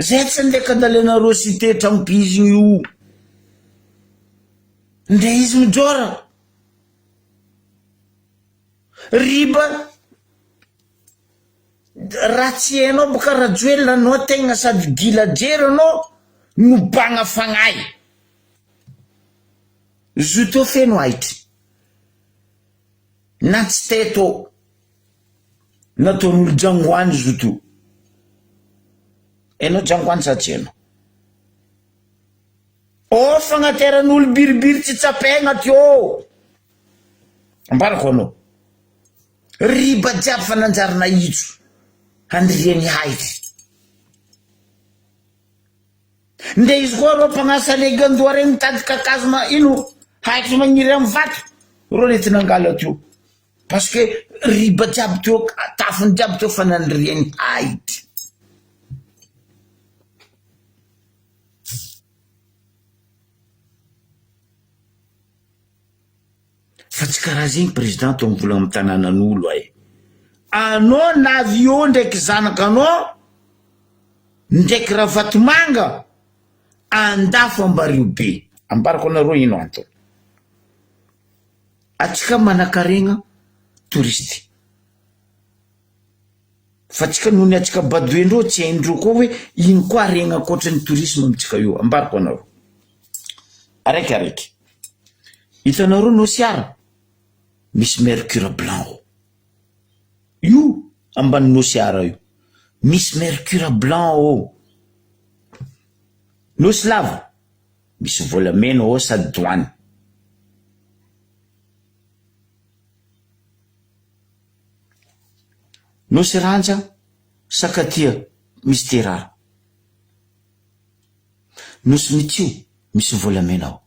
zay tsy ndeka dalenareo cité tragnopizy io ndre izy mijora riba raha tsy hainao boka rajoelina anao tegna sady gila-jery anao no bagna fagnay zoto feno ahitry na tsy teto nataon'olo jangoany zoto enao jangoany sa tsy hainao o fagnateran'olo biribiry tsy tsapegna teo ambarako anao riba jiaby fa nanjarina hitso handriany haitry nde izy koa rô mpagnasa legandoa regny mitady kakazo ino haitry magniry amy vato rô nety nangala teo parce que riba jiaby teo tafony jiaby teo fa nandriany haitry fa tsy karaha zegny président to mivolagna amy tanànan'olo ay anao navio ndraiky zanakanao ndraiky raha vatomanga andafo ambario be ambarako anareo ino antony atsika manakaregna touristy fa tsika nohony atsika badoendreo tsy haindreo koa hoe ino koa regna akoatran'ny tourisme amitsika io ambarako anareo araiky hitanareo nosiara misy mercure blanc io ambany nosiara io misy mercure blanc o nosy lava misy volamena o sady douane nosy ranja sakatia misy terara nosy mitio misy volamena o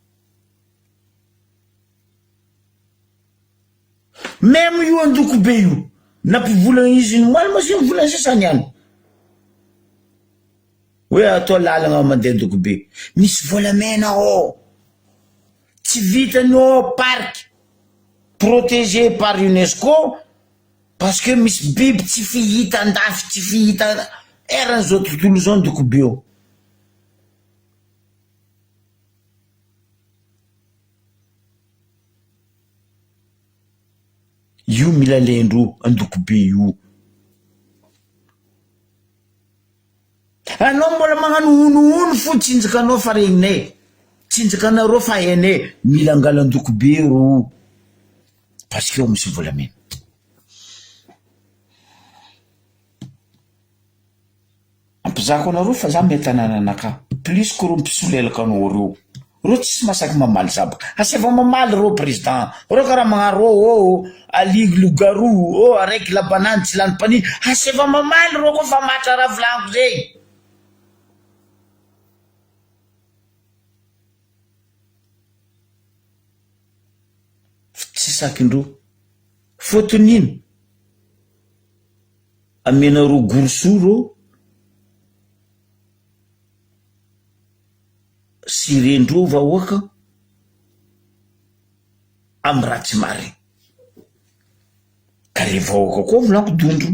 même io andoko be io nampivolagna izy moaly masy mivolagna sasany any hoe atao lalagna mandeha andoko be misy volamena o tsy vitany o parc protégé par UNESCO parce que misy biby tsy fihita andafy tsy fihita eran'izao tontolo zao andoko be o io mila lendro andoko be io anao mbola magnano ono fo tsinjakanao fa regninay tsinjakanareo fa hainay mila angala andoko be ro parce que eo misy volamena ampizako anareo fa za metanana anaka plus ko ro mpisolelaka anao reo tsisy masaky mamaly zabaka aseva mamaly reo président reo karaha magnaro o aligy lougarou o araiky labanany tsy lany pani aseva mamaly reo koa fa matra raha volaniko zay tsy sakindreo fôtonino amenareo gorso reo sirendreo vahoaka amy raha tsy marigny ka le vahoaka koa volaniko dondro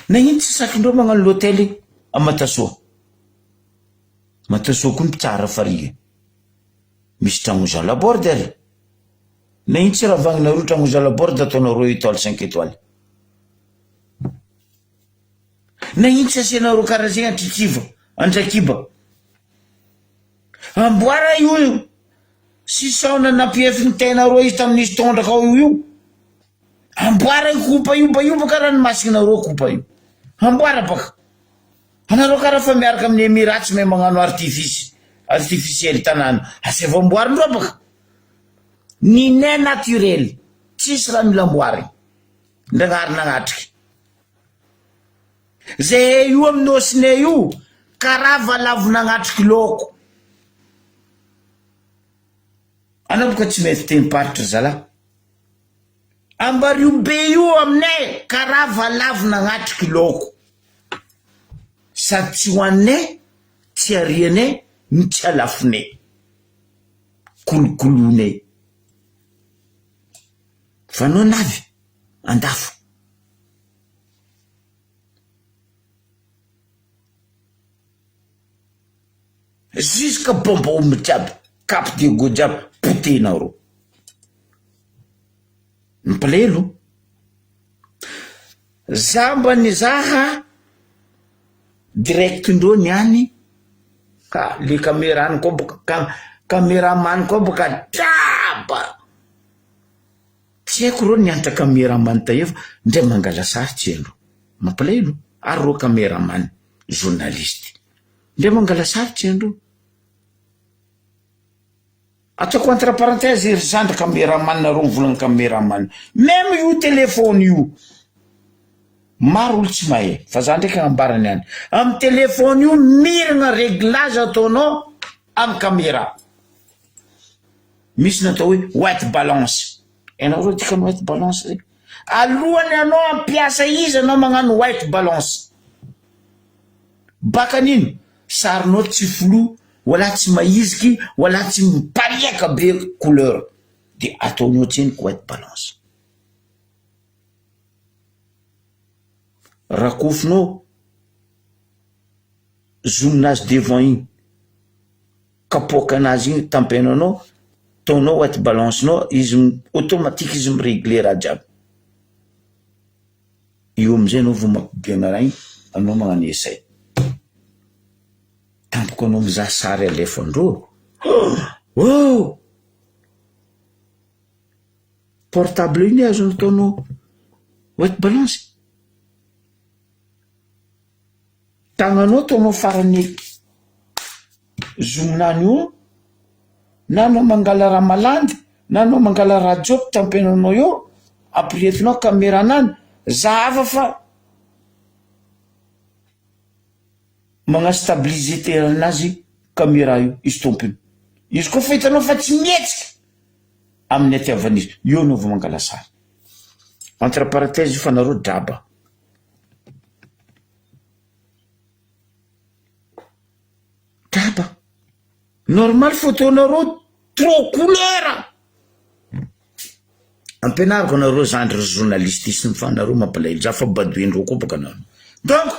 nagnino tsy sakindreo magnano l'hôtel amatasoa matasoa koa mpitsara fariga misy tragno Jean Laborde ary nagnino tsy raha vagninareo tragno Jean Laborde ataonareo étoile 5 étoiles nagnino tsy asianareo karaha zegny antritriva andrakiba amboara io sisaona nampiefiny tenareo izy tamin'izy tondraka ao io amboara io kopa io ba io baka raha nymasikinareo kopa io amboara baka anareo karaha fa miaraka amin'ny Emiratsy mahay magnano artificiel tanàna aseva amboarindreo baka ninay naturel tsisy raha mila amboariny ndragnarina agnatriky zay io amin'ny osine io karaha valavona agnatriky loko anao boka tsy mety teny paritra zala ambario be io aminay karaha valavona agnatriky loko sady tsy hoaninay tsy arianay ny tsy alafonay kolokolonay fa no navy andafo jusqu'à bomba omy jiaby kapo diego jiaby potenao ro mipalelo zamba ny zaha direct ndro niany ka le caméra ko boka caméraman ko boka draba tsy haiko ro niantra caméraman taefa ndray mangala sarotsy elo mampalelo ary ro caméraman journaliste ndray mangala sarotsy elo ataoko entre parenthèse ry zandry caméraman ro mivolagna caméraman même io téléphone io maro olo tsy mahay fa za ndraiky agnambarany any amy téléphone io miragna réglage ataonao amy caméra misy natao hoe white balance enao ro dikany white balance zay alohany anao ampiasa izy anao magnano white balance baka nino sarinao tsy flou wala tsy maiziky wala tsy mipariaka be couleur de ataonao tseny white balance rakofinao zoomnazy devant igny kapoka anazy igny tampenanao taonao white balance nao izy automatique izy miregle raha jiaby io amizay anao vo mampibiana raha igny anao magnano essai tampoko anao mizaha sary alefandro oh portable iny azo nataonao white balance tagnanao taonao farany zoomnany io na anao mangala raha malandy na anao mangala raha jopy tampenanao eo ampiretinao caméra anany zahava fa magna stabilité anazy caméra io izy tompony izy koa fa hitanao fa tsy mihetsiky amin'ny atiavan'izy io anao vo mangala sary entre parenthèse io fa nareo draba draba normal photonareo trop couleur ampianariko anareo zandry journaliste isy mifanareo mampalahelo za fa badoindreo koa baka anareo donc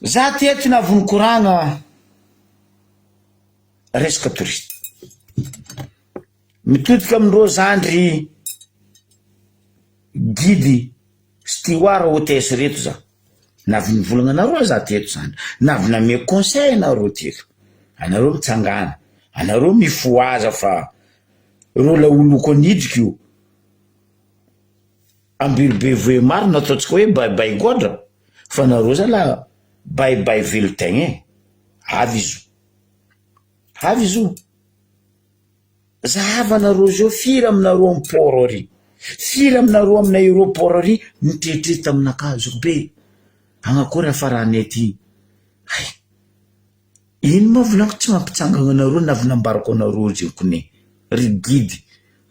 za teto navonikoragna resaka touriste mitodika amindreo zandry guide steward hôtesse reto za navy nivolagna anareo za teto zany navy name conseil anareo teto anareo mitsangana anareo mifoaza fa ro la oloko anidriky io ambilobe voe maro nataotsika hoe baibay godra fa nareo za la baibay velotegn avy izo zahava nareo zao firy aminareo amy port ary firy aminareo amina aéroport ary mitretrety taminakazo be agnakory afarany ety hay ino ma volaniko tsy mampitsangagna anareo navinambarako anareo zay kone ry guide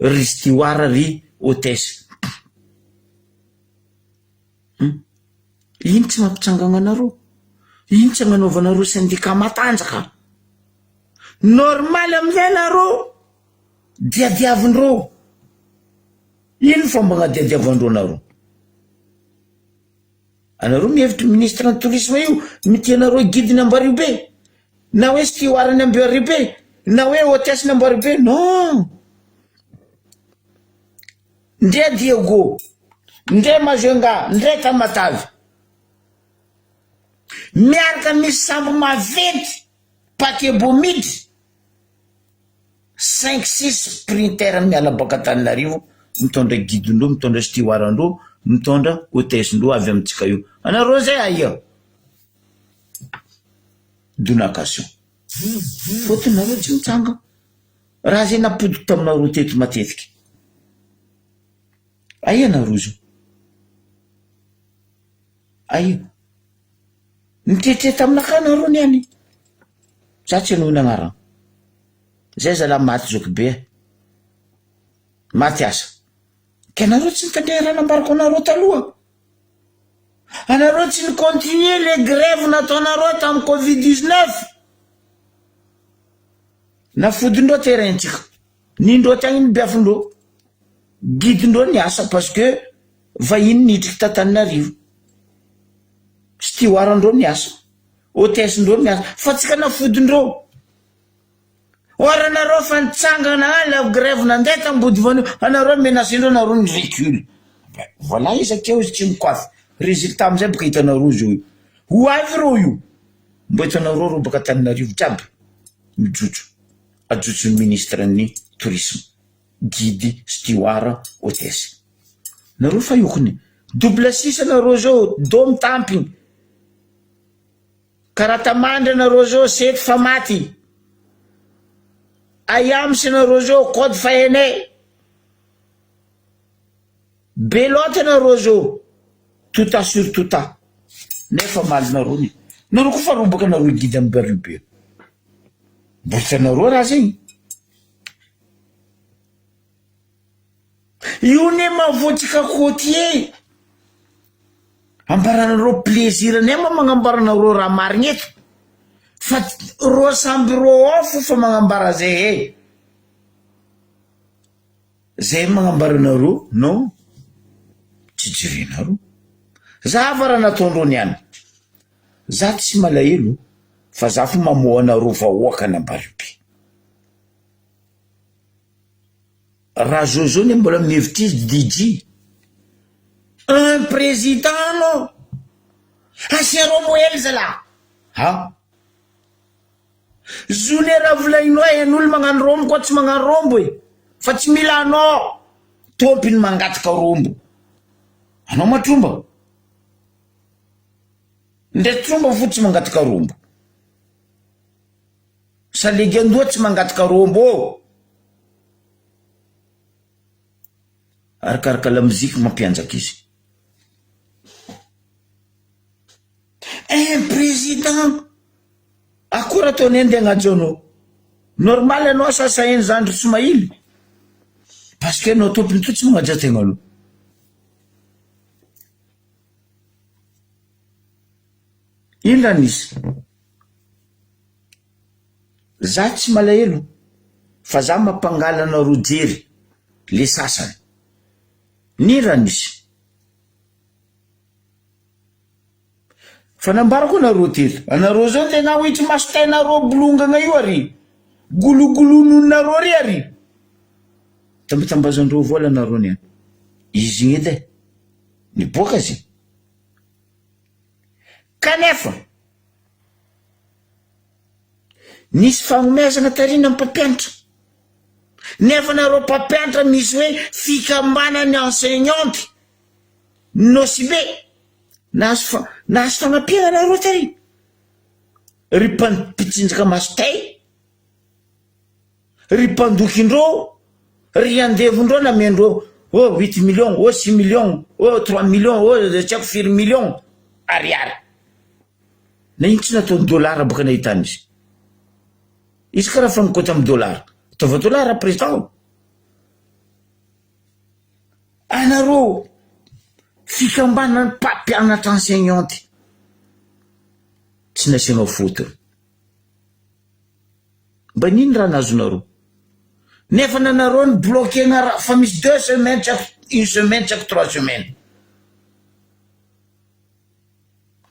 ry steward ry hôtesse ino tsy mampitsangagna anareo ino tsy agnanaovanareo syndicat matanjaka normal amizay nareo diadiavindreo ino fomba agnadiadiavandreo anareo mihevitry ministre ny tourisme io mitianareo guide ny ambario be na hoe steward ny ambario be na hoe hôtesse ny ambario be non ndre Diego ndre Mazenga ndre Tamatavy miaraka misy sambo maventy pakebo midry 5-6 printer miala baka Antananarivo mitondra guide ndreo mitondra steward ndreo mitondra hôtesse ndreo avy amitsika io anareo zay aia donation fotony nareo tsy mitsanga raha zay napodiko taminareo teto matetiky aia nareo zao aia nitretrety aminaka nareo niany za tsy anohy nagnarana zay zala maty zoky be maty asa ka anareo tsy nitandreha raha nambarako anareo taloha anareo tsy nicontinue le grève nataonareo tamin'ny covid-19 nafodindreo terraintsika nindreo tagny ny biafindreo guidindreo ny asa parce que vahiny nitriky tatanarivo stewardndreo ny asa hôtesindreo ny asa fa tsika nafodindreo oranareo fa nitsangana la grève nandeha tambody vanio anareo menacindreo nareo ny recule voilà izakeo izy tsy mikoafy résultat amizay boka hitanareo zio ho avy reo io mbo hitanareo reo boka taninarivo jiaby mijotso ajotso ministre ny tourisme guide steward hôtesse nareo fa iokony double 6 nareo zao dôme tamping karatamandry nareo zao sety fa maty ayamsy nareo zao code faene belote nareo zao tuta sur tuta nefa maly nareo koa fa roboka nareo guide amy berlibe botanareo raha zegny io ne mavoatsika côtier ambaranareo plaisir ne magnambaranareo raha marigny eto fa ro samby ro ofo fa magnambara zay zay magnambaranareo non tsy jirinareo za fa raha nataondreo niany za tsy malahelo fa za fa mamoanareo vahoaka nambaribe raha zozo ne mbola mihevitra izy DJ un président no asiareo moely zala ha zone raha volainao en'olo magnano rombo koa tsy magnano rombo fa tsy mila anao tompiny mangataka rombo anao matromba ndre tromba fotsy mangataka rombo salegy andoha tsy mangataka rombo arakaraka la muzika mampianjaka izy un président akory ataony andeha agnajo anao normal anao sasa eny zandry Somaily parce que anao tompony to tsy magnaja tegna anao ino raha nisy za tsy malahelo fa za mampangalana ro jery le sasany ni raha nisy fa nambarako nareo teto anareo zao tena hoitry maso tainareo bolongagna io ary gologolononareo ary ary tambatambazandreo vola nareo niany izy igny edy niboaka zy kanefa nisy fagnomezana tarina mpampianatra nefa nareo mpampianatra misy hoe fikambanany enseignante nosibe nahazo fagnapiana nareo tary ry mpitsinjaka maso tay ry mpandokindreo ry andevondreo namendreo 8 millions 6 millions 3 millions tsy ako 4 millions ariary na iny tsy nataony dolara boka nahitany izy karaha fagnokota amy dolara ataova dolara président anareo fikambanany mpampianatra enseignante tsy nasianao foty mba niny raha nazonareo nefa nanareo ny bloquena raha fa misy 2 semaines tsy ako 1 semaine tsy ako 3 semaines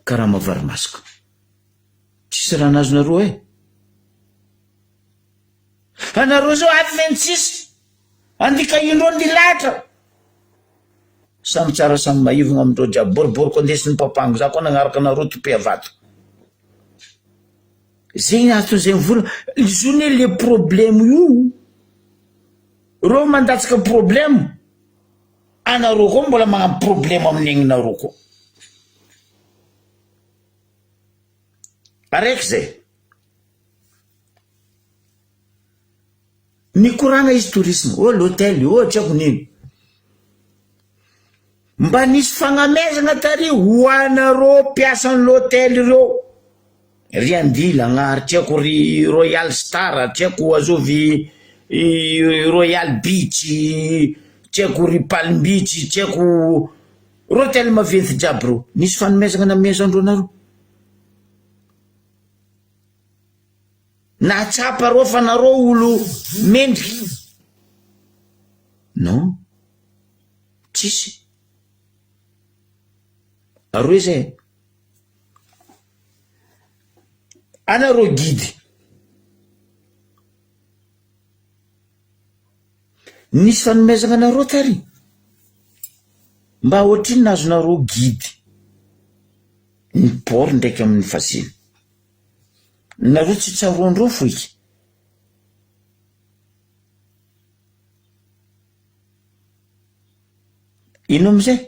karaha mavary masaka tsisy raha nazonareo anareo zao avy 26 andika indreo ny latra samy tsara samy maivagna amindreo jiaby boriboriko andesiny mpapango za koa nagnaraka anareo tope avato zegny ato zegny vola zone le problème io reo mandatsika problème anareo koa mbola magnano problème amin'egninareo koa araiky zay nikoragna izy tourisme l'hôtel tsy ako nino mba nisy fagnamezana tary ho anareo mpiasan'ny l'hôtel reo ry andila agnary tsy ako ry Royal Star tsy ako azovy Royal Beach tsy ako ry Palm Beach tsy ako hôtel maventy jiaby reo nisy fanomezana namezandreo nareo na tsapa rô fa narô olo mendriky non tsisy aroe zay anarô gidy nisy fanomezana anarô tary mba ohatriny nazonarô gidy ny pôly ndraiky amin'ny fasiny nareo tsy tsaroandreo foiky ino amizay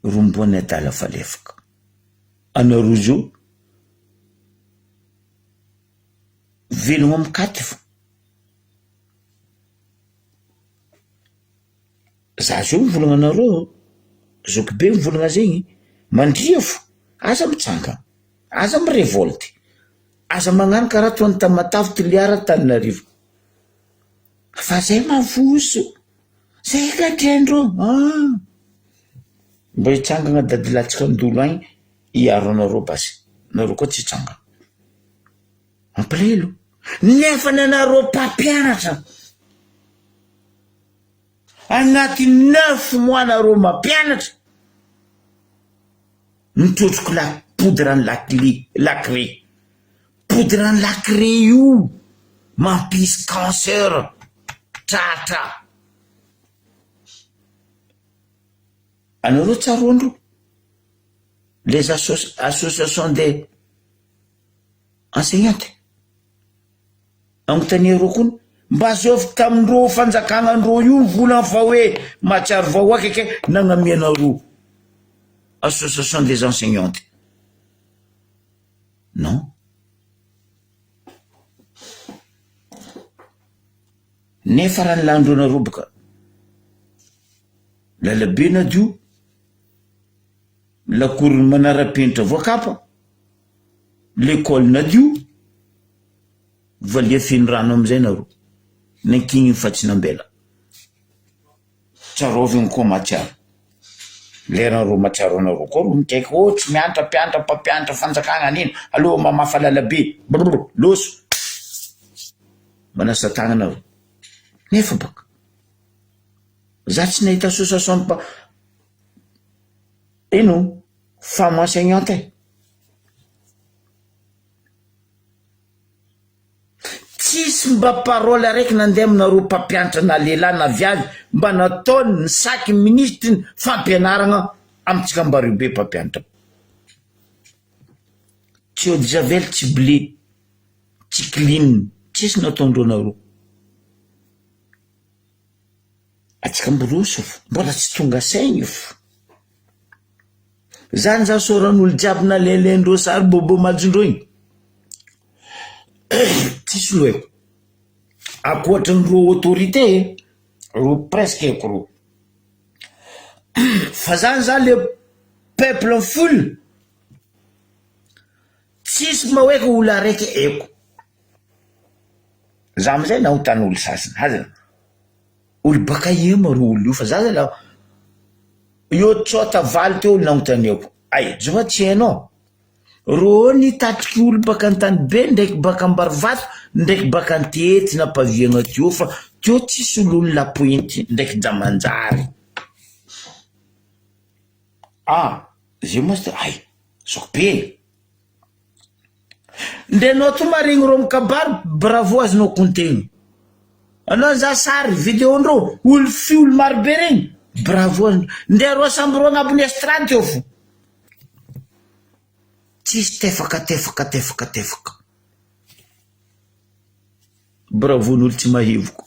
romboany adala falefaka anareo zio velogno amy katy fo za zio mivolagna anareo zoky be mivolagna zegny mandria fo aza mitsanga aza mirevolte aza magnano karaha toany tamatavy tiliara Tananarivo fa zay mavoso zay gadrendro mba hitsangana dadilatsika andolo agny iaro anareo basy nareo koa tsy hitsangana ampilelo nefa ny anareo mpampianatra agnaty 9 mois nareo mampianatra mitrotroko la poudre lacré poudre lacré io mampisy cancer tratra anareo tsaroandro les associations des enseignantes agnotaniereo kony mba zovy tamindreo fanjakagnandreo io volana fa hoe matsiaro vahoaka ke nagnamianareo association des enseignantes non nefa raha nilandro anareo boka lalabe nadio lakorony manara-penitra voakapa l'école nadio valia fino rano amizay nareo nankigny fatsinambela tsarovigny koa matsiaro leranareo matsiaro anareo koa ro mikaiky tsy mianatra mpianatra mpampianatra fanjakagna anino aloha mamafa lalabe loso manasa tagnanareo nefa baka za tsy nahita association ino femme enseignante tsisy mba parole araiky nandeha aminareo mpampianatra na lehilahy na viavy mba nataony ny saky ministry ny fampianaragna amitsika mbario be mpampianatra tsy eau de javel tsy blé tsy clean tsisy nataondreo nareo atsika mbiroso fo mbola tsy tonga saigny fo zany za soran'olo jiaby na lelendreo sary bobo majondreo igny tsisy loeko akoatran'reo autorité ro presque eko ro fa zany za le peuple en foule tsisy mahoeka olo araiky eko za amizay nahotany olo sasiny haza olo baka ema ro olo io fa za la io tsota valy teo olo nahotaniako ay zoa tsy hainao ro nitatriky olo baka antany be ndraiky baka ambarivato ndraiky baka antety na paviagna teo fa teo tsisy olo lapointy ndraiky jamanjary zay moa ay soko be ndenao to maregny ro mikabary bravo azonao kontegny anao za sary vidéo ndreo olo olo marobe regny bravo nde roa samby roa agnabony estrade teo fo tsisy tefaka bravo n'olo tsy mahivoko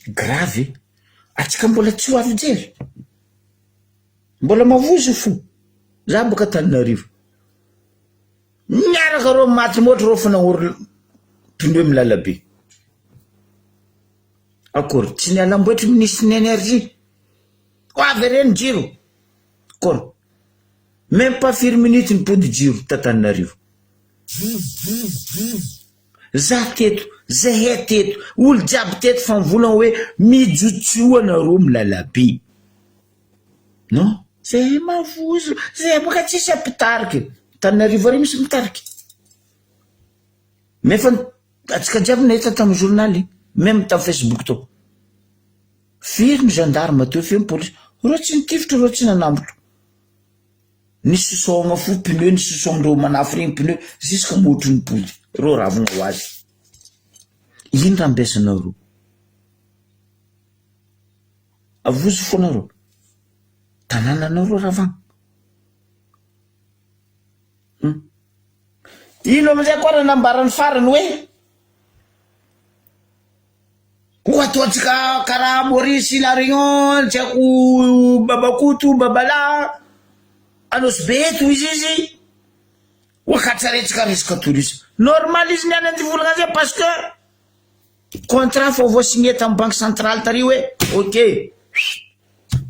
grave atsika mbola tsy ho avy jery mbola mavozo fo za boka Tananarivo miaraka ro maty moatra ro fanahoro tondroe milalabe akory tsy nialamboatry ministre ny énergie ho avy reny jiro akory même pas 4 minutes nipody jiro ta Tananarivo za teto zahay teto olo jiaby teto fa mivolagna hoe mijotsoana ro milalabe non zay mavozo zay boka tsisy ampitariky Tananarivo ary misy mitariky nefa atsika jiaby nahita tamin'ny journaly même tamin'ny Facebook to firy ny gendarme teo firy ny police reo tsy nitifitry reo tsy nanambotro nisy sosogna fo pneu nisy sosogndreo manafy regny pneu jusqu'à motro ny pody reo ravagna ho azy ino raha ambesanareo avozo fonareo tanànanareo ravagna ino amizay koa raha nambarany farany hoe ataotsika karaha Maurice la Réunion tsy haiko Babakoto Babala Anosbeto izy wakatsarentsika resaka tourisme normal izy niany andivolagna zay parce que contrat fa voasigné tamin'ny banque centrale tary hoe ok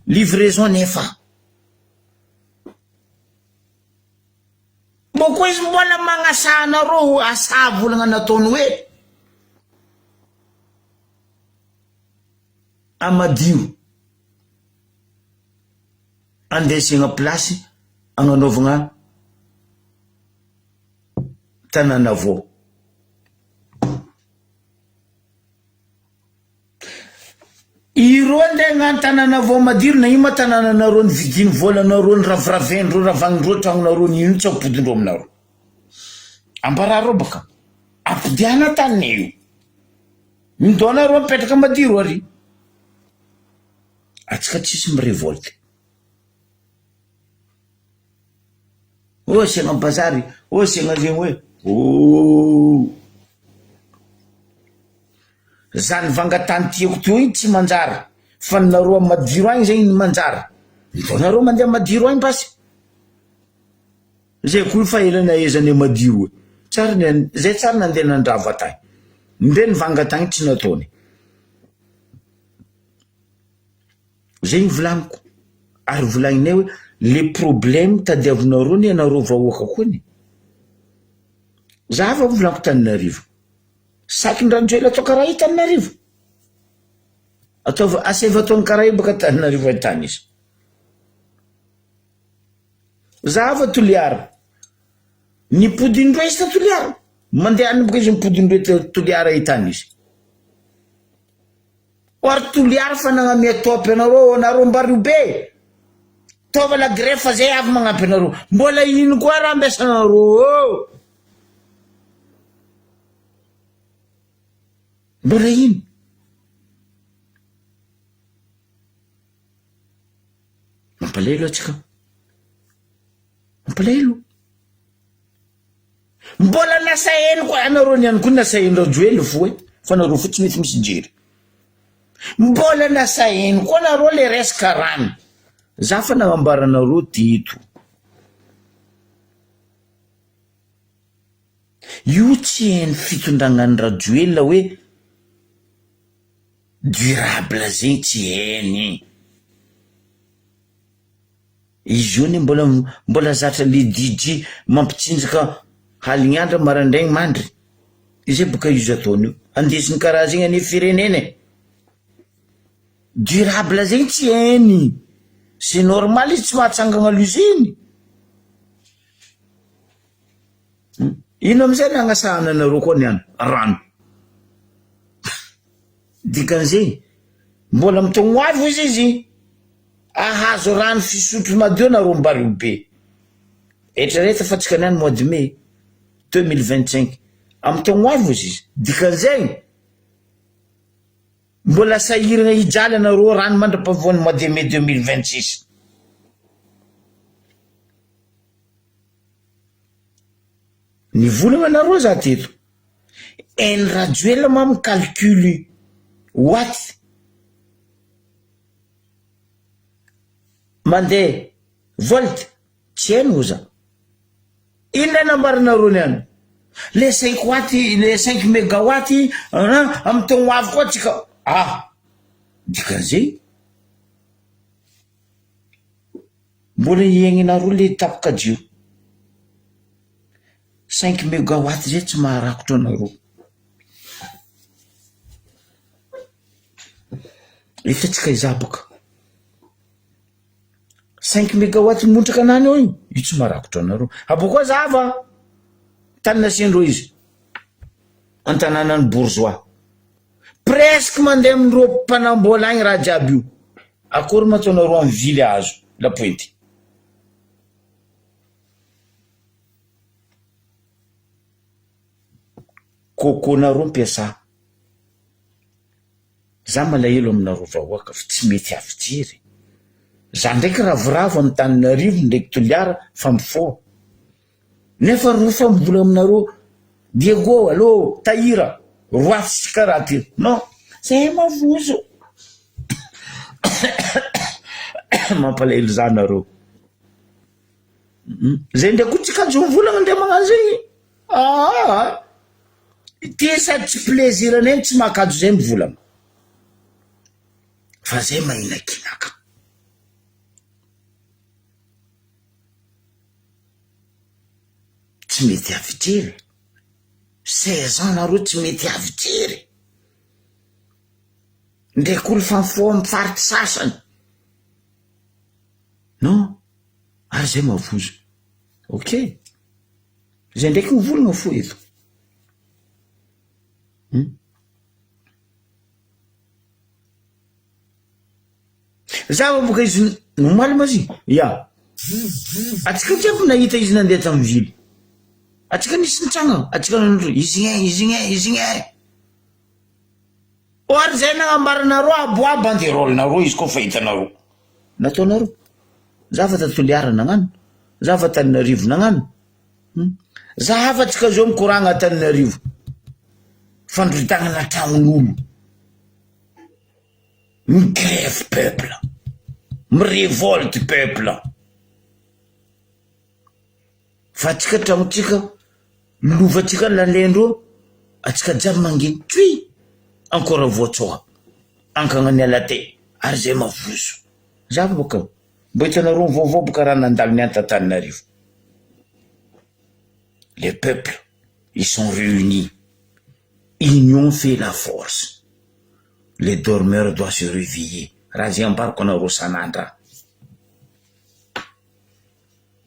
livraison nefa boko izy mbola magnasanareo asa volagna nataony hoe amadio andesina place agnanovagna Tananavo iro andeha hagnano Tananavo madiro na ino ma tanànanareo nividiny volanareo ny ravravendreo ravagninreo tragnonareo nino tsy ampodindreo aminareo ambarareo baka ampidiana tany io mindonareo mipetraka madiro ary atsika tsisy mirevolte siagna bazary siagna zegny hoe zany vangatany tiako teo igny tsy manjary fa nareo madiro agny zegny ny manjary ndonareo mandeha madiro agny basy zay koa fa elana ezany madiro tsara zay tsara nandeha nandrava tany ndre ny vangatany tsy nataony zegny volagniko ary volagninay hoe le problème tadiavinareo ny anareo vahoaka koa ny za fa volagniko Tananarivo saky ndranjoela atao karaha io Tananarivo ataova aseva ataony karaha io baka Tananarivo ahitany izy za fa Toliara nipodindroe izy ta Toliara mandeha any boka izy nipodindroe Toliara ahitany izy or Toliara fa nagnamia topy anareo mbario be tova la greffe zay avy magnampy anareo mbola ino koa raha ambesanareo mbola ino mampalahelo atsika mampalahelo mbola nasaheno koa anareo niany koa nasaheno rajoely fo fa anareo fotsy mety misy jery mbola nasaheno koa anareo le resaka rano za fa nagnambaranareo tito io tsy hainy fitondragnany rajoely hoe durable zegny tsy hainy izy io ny mbola zatra le DJ mampitsinjaka halignandra marandraigny mandry izay boka izy ataony io andesiny karaha zegny any firenene durable zegny tsy hainy c'est normal izy tsy mahatsangagna l'usine ino amizay nagnasahana anareo koa niany rano dikan'izay mbola mitogno avy izy ahazo rano fisotro madio nareo mbario be etrareta fa tsika niany mois de mai 2025 amitogno avy izy dikan'izay mbola sahirana hijaly anareo rano mandra-pavoany mois de mai 2026 ny volagna anareo za teto en rajoela mamy calcule watt mandeha volt tsy haino za ino nambaranareo niany le 5 watt le 5 mégawatt amitogno avy koa tsika dikan'izay mbola iaignanareo le tapakadio 5 mégawatt zay tsy maharakotra anareo efa tsika izabaka 5 mégawatt montraka anany eo io tsy marakotra anareo abo koa zava tany nasiandreo izy antanànany bourgeois presque mandeha amindreo mpanambola agny raha jiaby io akory mataonareo amin'ny vily azo la pointy kokonareo mpiasa za malahelo aminareo vahoaka fa tsy mety avijery za ndraiky ravoravo amin'ny Taninarivo ndraiky Toliara fa mifôha nefa rofa mivola aminareo Diego allo Tahira roafisika raha ty non zay mavozo mampalahelo za nareo zay ndraiky ko tsy kajo mivolagna ndray magnano zegny ty sady tsy plaisir anay tsy mahakajo zay mivolagna fa zay mahinakinaka tsy mety avijery 16 ans nareo tsy mety avijery ndraiky olo fanfoa mifarity sasany non ary zay mavozo ok zay ndraiky mivolagna fo eto zava boka izy nomaly mazy ya atsika jiaby nahita izy nandeha tamin'ny vily atsika nisy nitranga atsika izy oary zay nagnambaranareo aboabo anderôlinareo izy koa fahitanareo nataonareo zava Toliara nagnano zava Taninarivo nagnano zava atsika zao mikoragna Taninarivo fandrotagnana tragnon'olo migrève peuple mirévolte peuple fa atsika tragnontsika lovatsika lalendro atsika jiaby mangeny tsoy encore voatsoa ankagnany alate ary zay mavozo zava boka mbo hitanareo vaovao boka raha nandalo nianta Taninarivo les peuples ils sont réunis union fait la force les dormeurs doivent se réveiller raha zay ambarako anareo sanandra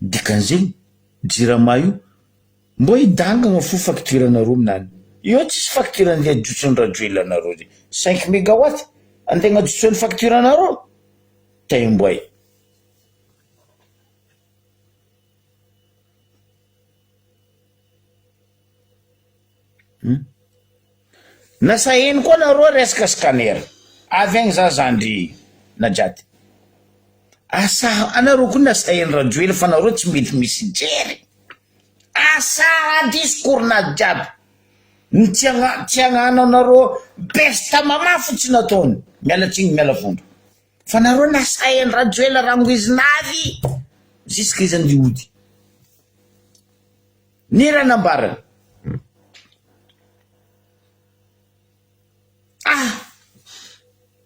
dikan'zay jirama io mbo hidangagna fo facturanareo aminany io tsisy facture andeha ajotsony rajoela anareo 5 mégawatt antegna ajotsony facture anareo taimboay nasaheny koa nareo resaka scanner avy agny za zandry najady asa anareo koa nasaheny rajoely fa nareo tsy mety misy jery asa discours jiaby tsy agnano anareo besta mamafo tsy nataony mialatsiny miala fondro fa nareo nasaheny rajoely rango izy navy jusque izy andiody ny raha nambarana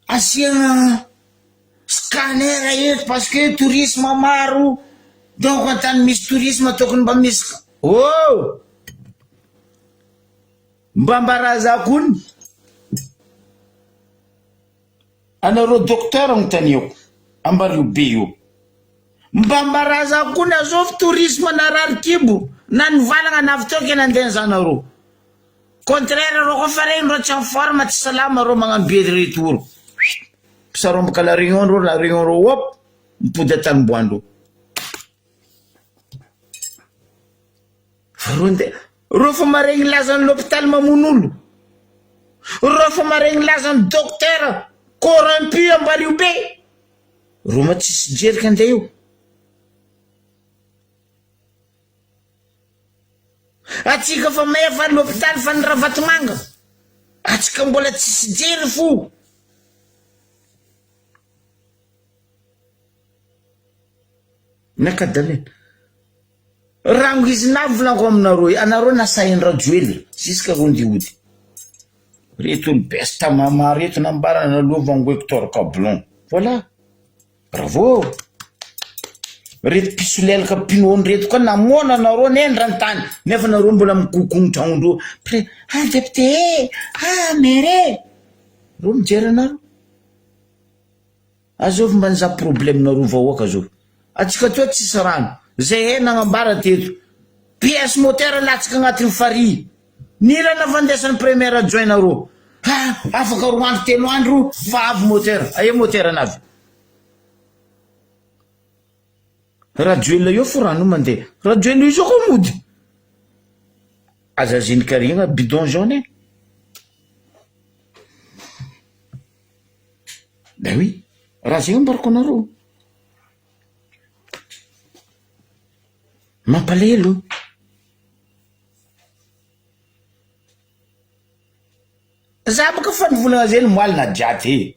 asiagna scanner eto parce que tourisme maro donc antany misy tourisme tokony mba misy mba mbaraza kony anareo docteur agnontaniako ambario be io mba mbaraza kony azovy tourisme nararikibo na nivalagna navitoky nandeha zanareo contraire ro kofa regny ro tsy forme tsy salama ro magnambe retour pisaromboka la réunion ro hop mipody atanimboandro ro fa maregny lazany l'hôpital mamon'olo ro fa maregny lazany docteur corrompu ambalio be ro ma tsisy jerika andeha io atsika fa mefa l'hôpital fa ny Ravatomanga atsika mbola tsisy jery fo nakadalena rango izy navy volanko aminareo anareo nasaheny rajoely jusque rondiody reto olo besta mama reto nambarana nalovango Hector Kablon voilà bravo reto pisolelaka pinony reto koa namona nareo nendra tany nefa nareo mbola mikokogny tragnondreo député mere ro mijery anareo azovy mba niza problème nareo vahoaka zao atsika toa tsisy rano zay nagnambara teto pièce moteur latsaka agnatin'ny fary nirana fandesan'ny premier adjoint ro afaka roa andro telo andro fa avy moteur aia moteur anavy rajoela io fo rano mandeha rajoela io ko mody azaziny karigna bidon jaune ben oui raha zegny ambarako anareo mampalahelo za baka fa nivolagna zay moalina diaty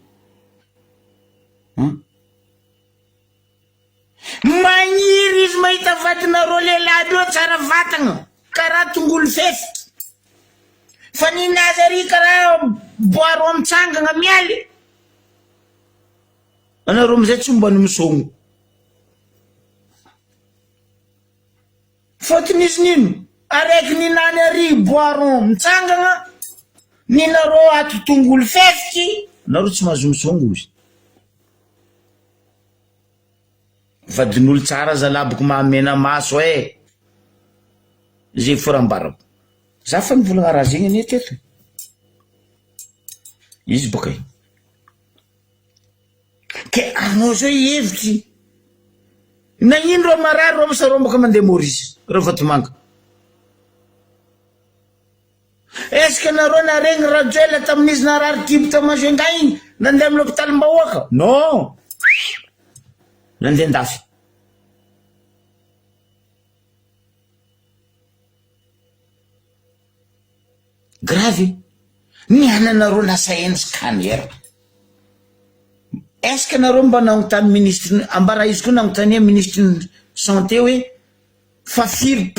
magniry izy mahita vatinareo lehilahy io tsara vatagna karaha tongolo fefy fa ninazy ary karaha boiro amitsangagna mialy anareo amizay tsy mbany misogno fotony izy nino araiky ninany ary boiro mitsangagna ninareo ato tongolo fefiky nareo tsy mahazo misongo izy vadin'olo tsara zalaboko mahamena maso zay forambarako za fa nivolagna raha zegny ane teto izy boka ke anao zao hevitry nagnino ro marary ro misa ro mbaka mandeha Maurice ro vatomanga est-ce que nareo naregny rajoela tamin'izy narary kibo tamazoenga igny nandeha amy l'hôpital Mbahoaka non nandeha andafy grave niananareo lasa eny scanner est-ce que nareo mba nagnotany ministre ambara izy koa nagnotania ministre santé hoe fa 5%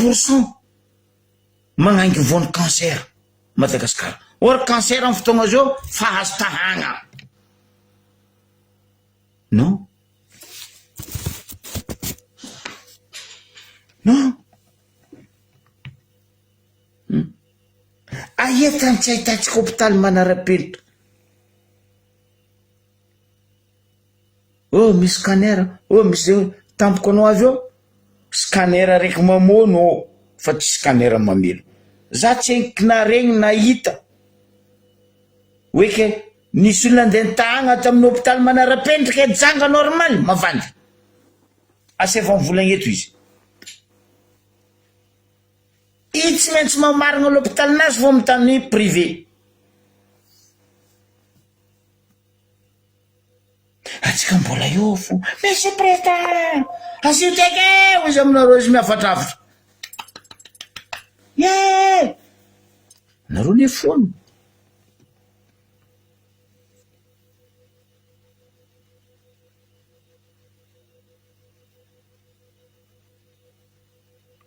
magnangy vony cancer Madagasikara or cancer amin'ny fotoagna zao fa azo tahagna non non aetany tsy ahitantsika hôpitaly manara-penitra misy scanner misy tampoko anao avy eo scanner raiky mamono fa tsy scanner mamelo za tsy enkina regny nahita hoe ke nisy olona andeha nitahagna tamin'ny hôpitaly manara-penitra ke janga normal mavandy asa efa mivolagna eto izy tsy maintsy mamarigna l'hôpitalinazy vo mitany privé atsika mbola eo fo monsieur président asio teky izy aminareo izy miafatrafatra nareo ne foana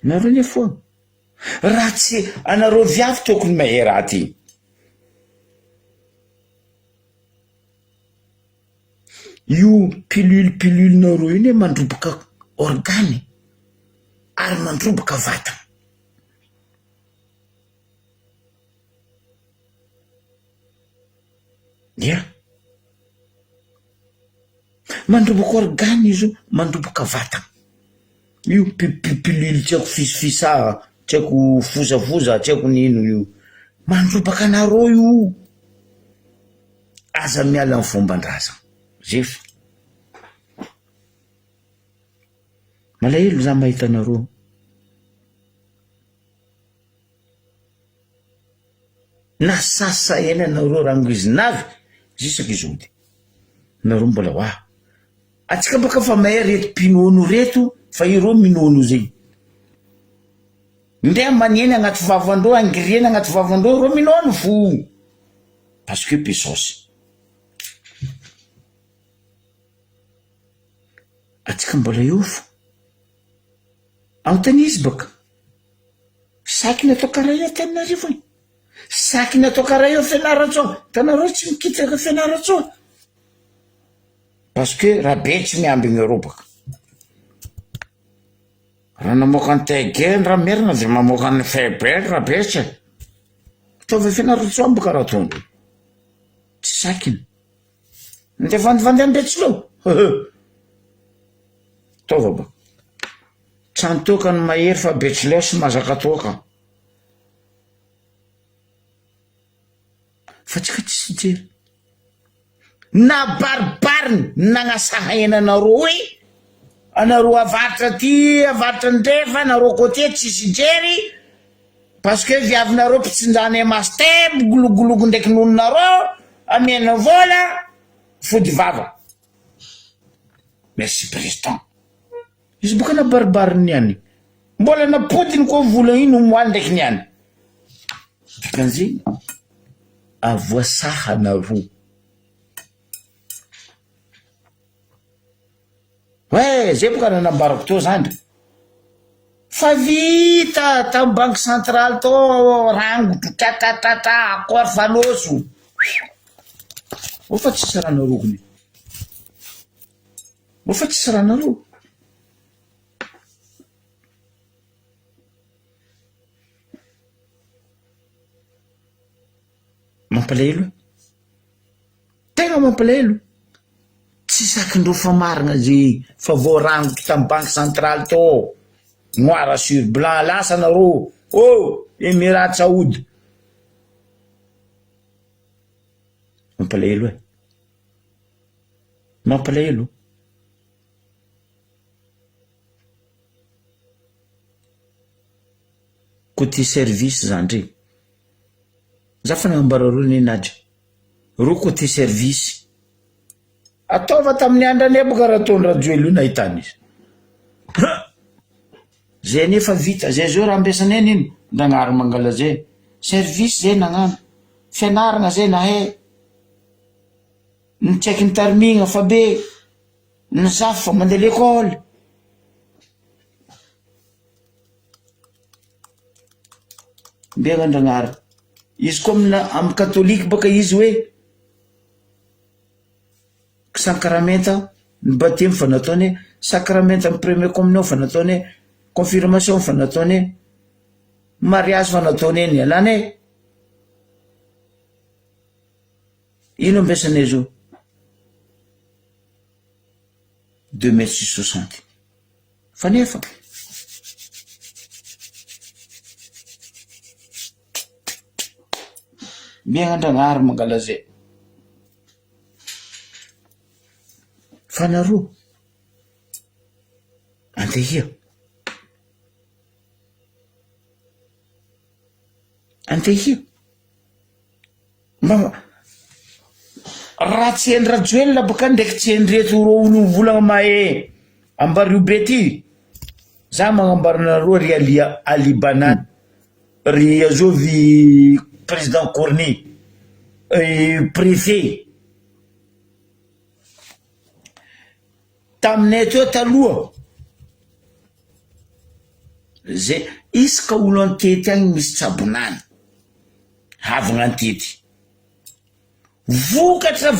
nareo ne foana raha tsy anareo viavy tokony mahay raha ty io pilule nareo iny mandroboka organe ary mandroboka vatana mandroboka organe izy mandroboka vatana io pilule tsy haiko fisifisa tsy haiko fozavoza tsy haiko nino io mandrobaka anareo io aza miala amin'ny fomban-draza zefa malahelo za mahita anareo na sasa eny anareo rango izy navy zisaky izy ody nareo mbola hoa atsika baka fa mahay reto mpinono reto fa ireo minono zay ndray maneny agnaty vavandreo angirena agnaty vavandreo ro minono fo parce que pesosy atsika mbola eo fo antany izy baka saky natao karaha io Antananarivo saky natao karaha io Fianaratsoa tanareo tsy mikitraka Fianaratsoa parce que raha be tsy miambigny ero baka raha namoaka ny taigeny raha merina dia mamoaka ny faible raha betsy ataovy Fianaratsoa baka raha tondro tsy sakiny ndeha vandivandy am'Betsileo taova ba trano toaka ny mahery fa Betsileo sy mazaka toaka fa tsika tsisy jery na baribariny nagnasahaina anareo hoe anareo avaritra ty avaritra ndrefa anareo côté tsisy jery parce que viavinareo mpitsinjany maste gologologo ndraiky nononareo amiana vola fody vava merci président izy boka na baribariny niany mbola napodiny koa vola ino moaly ndraiky niany dikan'izay avoasahanareo ouais zay boka nanambarako teo zany fa vita tam banque centrale to rangotro tratratratra akory faloso ofa tsisy ranareo kony ofa tsisy ranareo mampalahelo tegna mampalahelo tsy sakindreo famarina zay fa voarangotro tam banque centrale to noir sur blanc lasa anareo Emirat Saoudi mampalahelo mampalahelo côté service zany regny za fa nagnambarareo nenadra ro côté service ataova tamin'ny andrany boka raha tony rajoely io nahitany izy zay nefa vita zay zao raha ambesanay ino ndagnary mangala zay service zay nagnano fianarana zay nahay ny tsaiky ny tarmigna fa be ny zafy fa mandeha l'école mbega ndragnary izy koa amy katolika baka izy hoe sakramenta ny baptême fa nataony sakramenta ny premier communion fa nataony confirmation fa nataony mariage fa nataony ny alany ino ambesanay zao 2660 fa nefa miagnandragnary mangala zay fanaro andehia mba raha tsy hendrajoelona baka ndraiky tsy hendreto ro olo volagna mahe ambario be ty za magnambaranareo ry alibanany ry azovy président Corny préfet taminay teo taloha zay isaka olo antety agny misy tsabonany havagna antety vokatra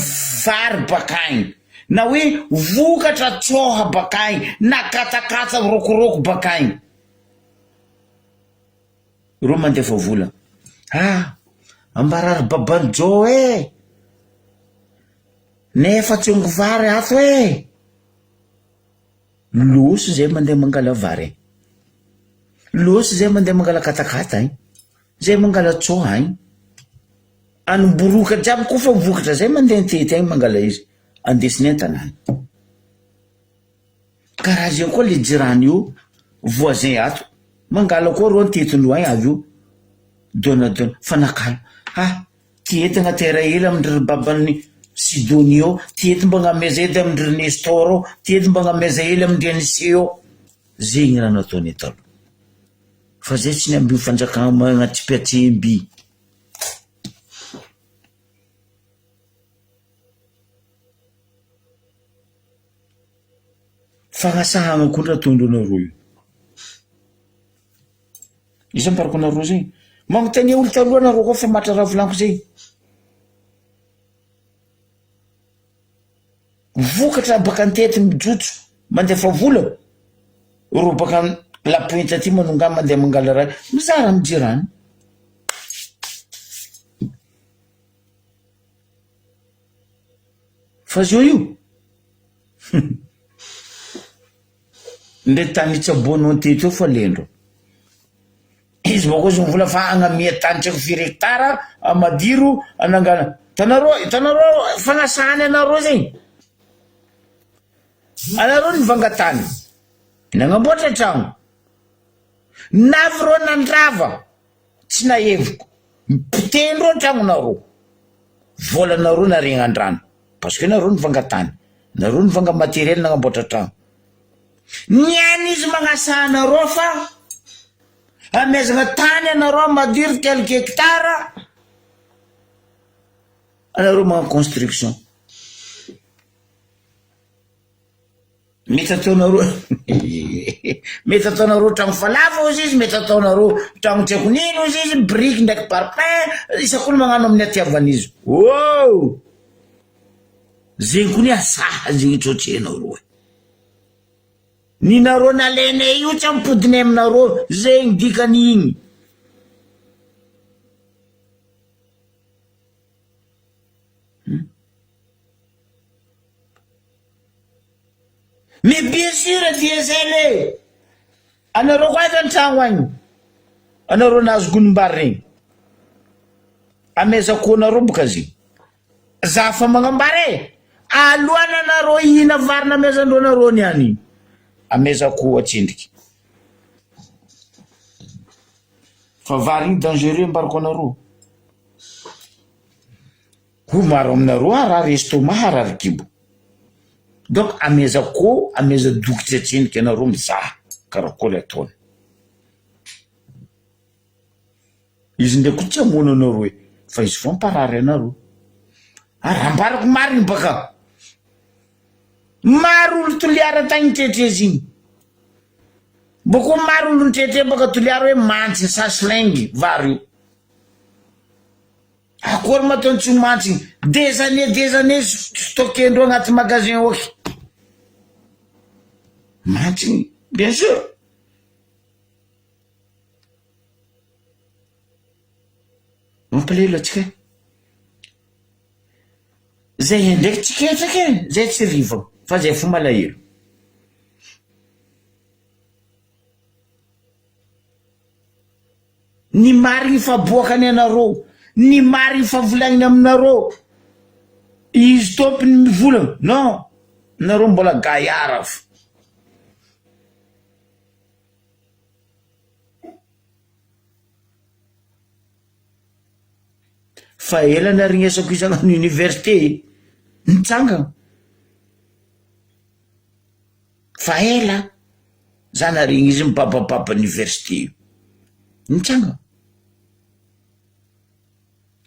vary bakaigny na hoe vokatra tsoha bakaigny na katakata rokoroko bakaigny ro mandefa vola ambarary babanjo nefa tsongo vary ato losy zay mandeha mangala vary losy zay mandeha mangala katakata zay mangala tsoha anomboroka jiaby koa fa vokatra zay mandeha ntety agny mangala izy andesiny an-tanàna karaha zay koa le jirany io voisin ato mangala koa ro antetiny agny avy io donadona fanakalo tiety agnatera ela amindry babany Sidonio tiety mba ngameza edy amindry Nestoro tiety mba ngameza ela amindry Aniseo zegny raha nataony talo fa zay tsy ny amby fanjakana magnatsipiatsimby fagnasahagna koa ndra tondro anareo io izy amparako anareo zay magnotany olo taloha anareo koa fa matra raha volaniko zay vokatra baka antety mijotso mandefa vola ro baka lapointe aty manonga mandeha mangala raha mizara amijirany fa zio io nde tany tsabono teto fa lendro izy bako izy mivola fa agnamia tany tsako 4 hectara amadiro anangana tanaro fagnasany anaro zegny anaro nivanga tany nagnamboatra tragno navy ro nandrava tsy naheviko pitendro tragnonaro volanaro naregna andrano parce que naro nivanga tany naro nivanga matériel nagnamboatra tragno niany izy magnasanareo fa amezana tany anareo madiro quelques hectares anareo magna construction mety ataonareo mety ataonareo tragno falava ozy izy mety ataonareo tragno tsy haiko nino ozy izy brique ndraiky parpaing isakolo magnano amin'ny atiavan'izy o zegny koa ni asaha zegny trotrenareo ninareo nalene io tsy ampodiny aminareo zegny dikany igny mais bien sûr diesel anareo koa efa antragno agny anareo nahazo gonom-bary regny amezako anareo boka zegny za fa magnambary aloana anareo ihina vary namezandreo anareo niany amezako atsindriky fa vary igny dangereux mbarako anareo ho maro aminareo arary estomac arary kibo donc amezako ameza dokitra atsindriky anareo mizaha karakory ataony izy ndraiky tsy amono anareo fa izy fo amparary anareo arambarako mariny baka maro olo toliara tagny tetrezy igny boko maro olo nitetre baka toliara hoe mantsy saslaingy vary io akory mataony tsy mantsy des années stockendreo agnaty magasin oky mantsy bien sûr mampalelo atsika zay ndraiky tsy ketraka zay tsy riva fa zay fo malahelo ny marigny faboakany anareo ny marigny favolagniny aminareo izy tompony mivolagna non nareo mbola gaillard fa ela narignesako izy agnano université nitsangana fa ela za narigny izy mibabababa université io nitsangana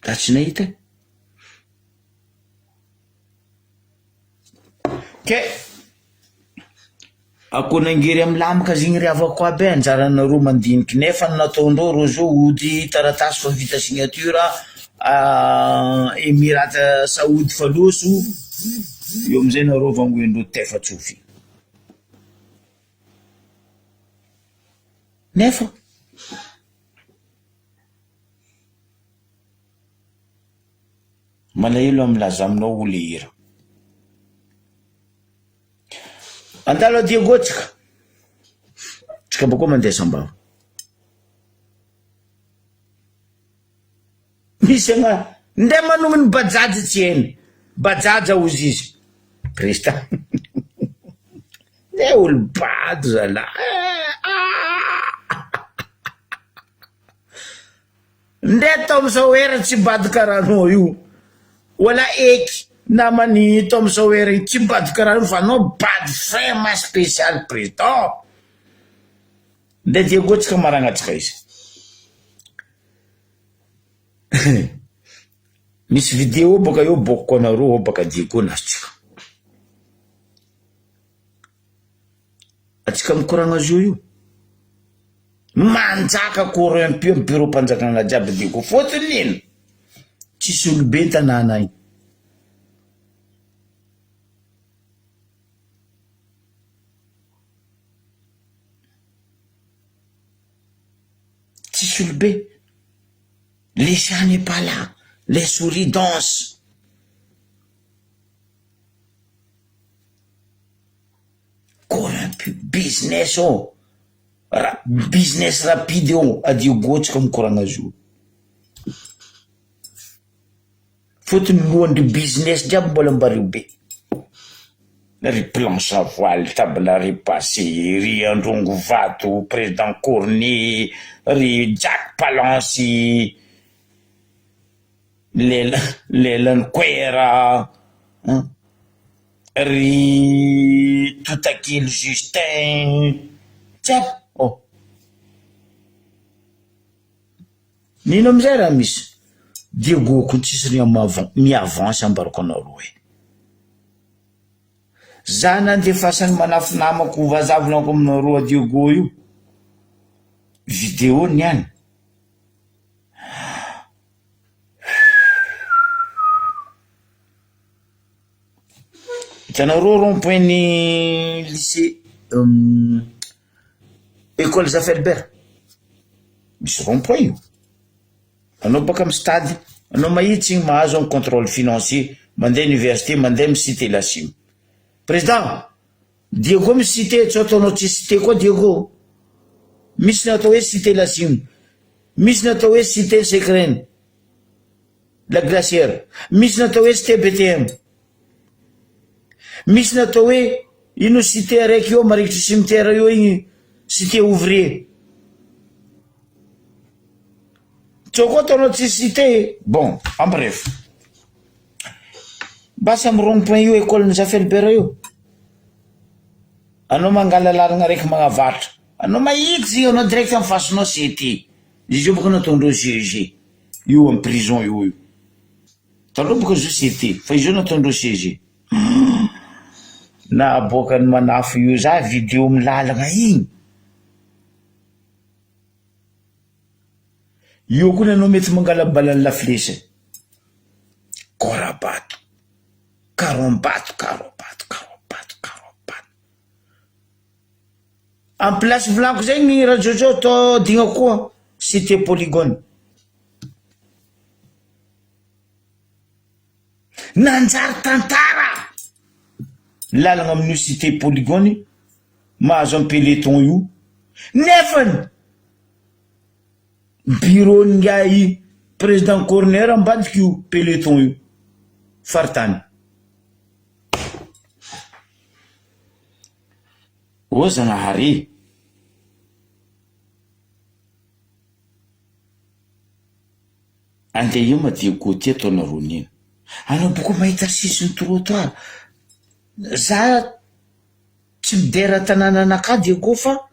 da tsy nahita ke akonangery amy lamaka zegny riavako aby anjaranareo mandiniky nefa nataondreo rozo ody taratasy fa vita signature Emirata Saoudi faloso io amizay nareo vangoendreo tefatsofy nefa malahelo amilaza aminao olo hira andalo adiago tsika bako mandeha sambava misy agna nde manominy bajaja tsy eny bajaja ozy izy krista ne olo bado zala nde Tom Sawyer tsy bado karahanao io wala eky namany Tom Sawyer tsy bado karahanao fa anao bado vraiment spécial président nde diago tsika maragnatsika izy misy vidéo baka io bokoko anareo baka diago nazotsika atsika mikoragna azo io manjaka corrompu amy bureau mpanjakana jiaby diago fotony nino tsisy olobe tanàna igny tsisy olobe les chats n'est pas là les souris dansent corrompu business business rapide a Diogo tsy ka mikoragna azy io fotony lohandry business jiaby mbola mbario be ry planche à voile table repassé ry androngo vato président Corny ry Jack Palance Lelan Quera ry Totakely Justin jiaby nino amizay raha misy Diogo ko tsisy ry mi-avance ambarako anareo hoe za nandefasany manafy namako vazavolako aminareo a Diogo io vidéo niany hitanareo rond-point ny lycée école Zafelbert misy rond-point io anao baka amin'ny stade anao mahitsy igny mahazo amin'ny contrôle financier mandeha université mandeha amin'ny cité Lasime président Diogo misy cité tsy ataonao tsy cité koa Diogo misy natao hoe cité Lasime misy natao hoe cité Secrène la glacière misy natao hoe cité BTM misy natao hoe ino cité araiky eo marikitry cimetière eo igny cité ouvrier Tsoko ataonao tsy cité bon en bref basy amin'ny rond-point io école ny Zafelbert io anao mangala lalagna raiky magnavatra anao mahitsy anao direct amin'ny fasinao CT izy io baka nataondreo CG io amin'ny prison io tandreo baka zo CT fa izy io nataondreo CG na aboakany manafo io za vidéo milalagna igny io koa nanao mety mangalabalany lafilesy korabato karombato en place volako zegny raha jojo to digna koa cité polygone nanjary tantara lalagna amin'io cité polygone mahazo amin'ny peloton io nefany bureau ngai président Corner ambadiky io peloton io faritany Zanahary andeha io Diogo ty ataonareo nino anao boko mahita sisiny trottoir za tsy midera tanàna anaka Diogo fa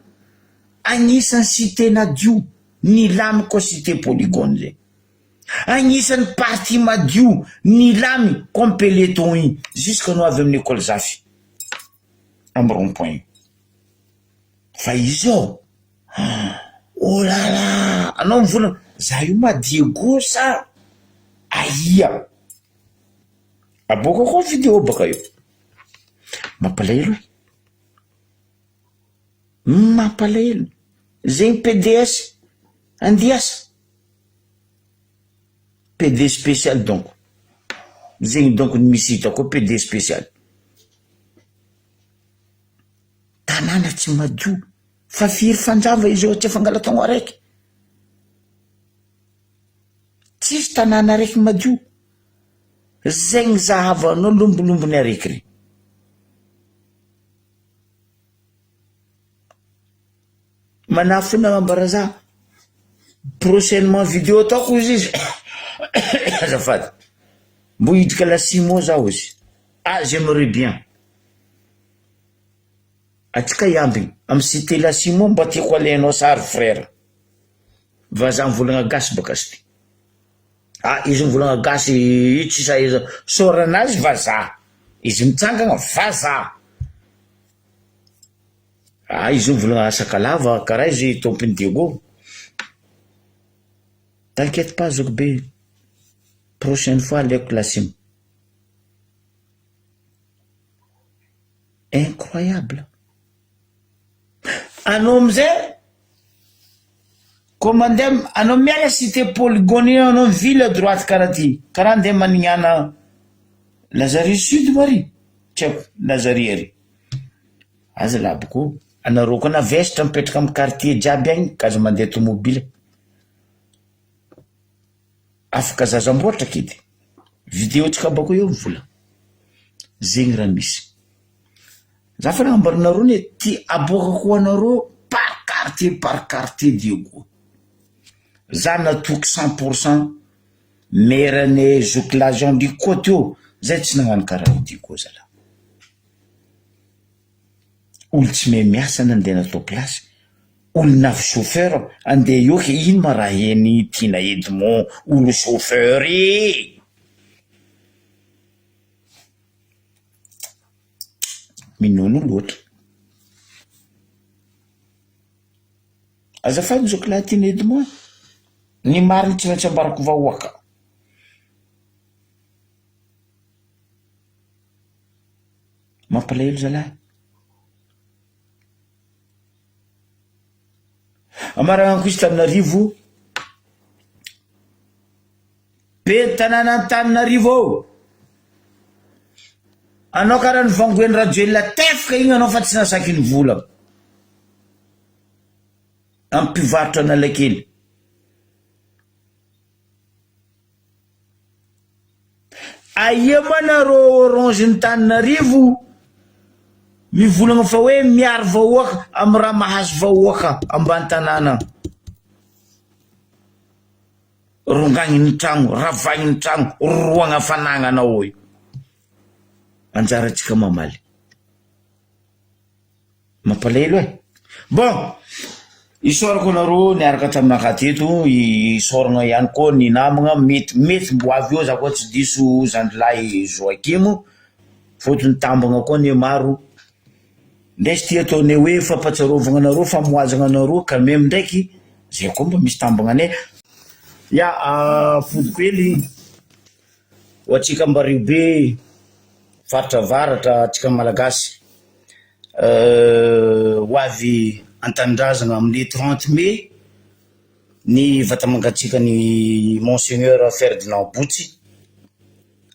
agnisan'ny cité nadio nilamy koa cité polygone zay agnisan'ny parti madio nilamy comme peloton igny jusqu'à no avy amin'ny école Zafy amin'ny rond-point fa izy ao oh là là anao mivolagna za io Diogo sa aia aboaka koa vidéo baka io mampalahelo zegny PDS andiasa PD spécial donc zegny donc misy hitako PD spécial tanàna tsy madio fa firy fanjava izy eo tsy fangalatagno araiky tsisy tanàna araiky madio zegny zahavanao lombolombony araiky ry manafo nagnambara za prochainement vidéo ataoko izy azafady mbo hidrika Lasimo zaho izy j'aimerais bien atsika iambigny amin'ny cité Lasimo mba tiako alainao sary frère vazaha mivolagna gasy baka sy izy mivolagna gasy tsy sahaiza soranazy vazaha izy mitsangagna vazaha izy mivolagna sakalava karaha izy tompony Diogo t'inquiète pas Zogbe prochaine fois aleoko Lasimo incroyable anao amizay commandem anao miala cité polygone anao ville à droite karaha ty karaha andeha manignana Lazare Sud mari tiako Lazare ary aza laboko anareo koa na vestra mipetraka amin'ny quartier jiaby agny ka aza mandeha tomobile afaka zazamboatra kidy vidéotsika bako eo mivola zegny raha misy za fa nambarinareo ny ty aboaka koa anareo par quartier dioko za natoky 100% merane zokilazion du côté io zay tsy nagnano karaha dioko zala olo tsy me miasa nandeha natao plasy olo navy chauffeur andeha eo ke ino ma raha eny tiana Edmond olo chauffeur minono loatra azafady zokilahy tiana Edmond ny mariny tsy maintsy ambarako vahoaka mampalahelo zalahy amarana koizy Tananarivo be tanàna Antananarivo anao karaha ny vangoen'ny radio la tefika igny anao fa tsy nasaky ny vola ampivarotra Analakely aia manareo Orange ny Tananarivo mivolagna fa hoe miaro vahoaka amin'ny raha mahazo vahoaka ambany tanàna rongagny ny tragno ravagny ny tragno roagna fanagnanao io anjaratsika mamaly mampalahelo bon isorako anareo niaraka taminaka teto isoragna ihany koa ny namagna mety mbo avy eo za koa tsy diso zandrilahy Joakim fotony tambagna koa ny maro ndesy ty ataone hoe fampatsarovagna anareo famoazagna anareo quand même ndraiky zay koa mba misy tambagna anay ya fodipely ho atsika Ambarivo be faritra avaratra atsika malagasy ho avy Antanindrazana amin'ny 30 mai ny vatamangatsika ny Monseigneur Ferdinand Botsy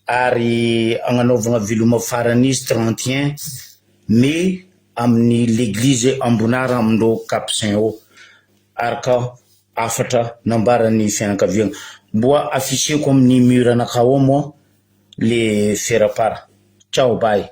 ary agnanaovagna veloma farany izy 31 mai amin'ny l'église Ambonara amindreo Cap-Saint ao araka afatra nambarany fianakaviagna mboa afficheko amin'ny mur anakao moa le ferapara ciao bye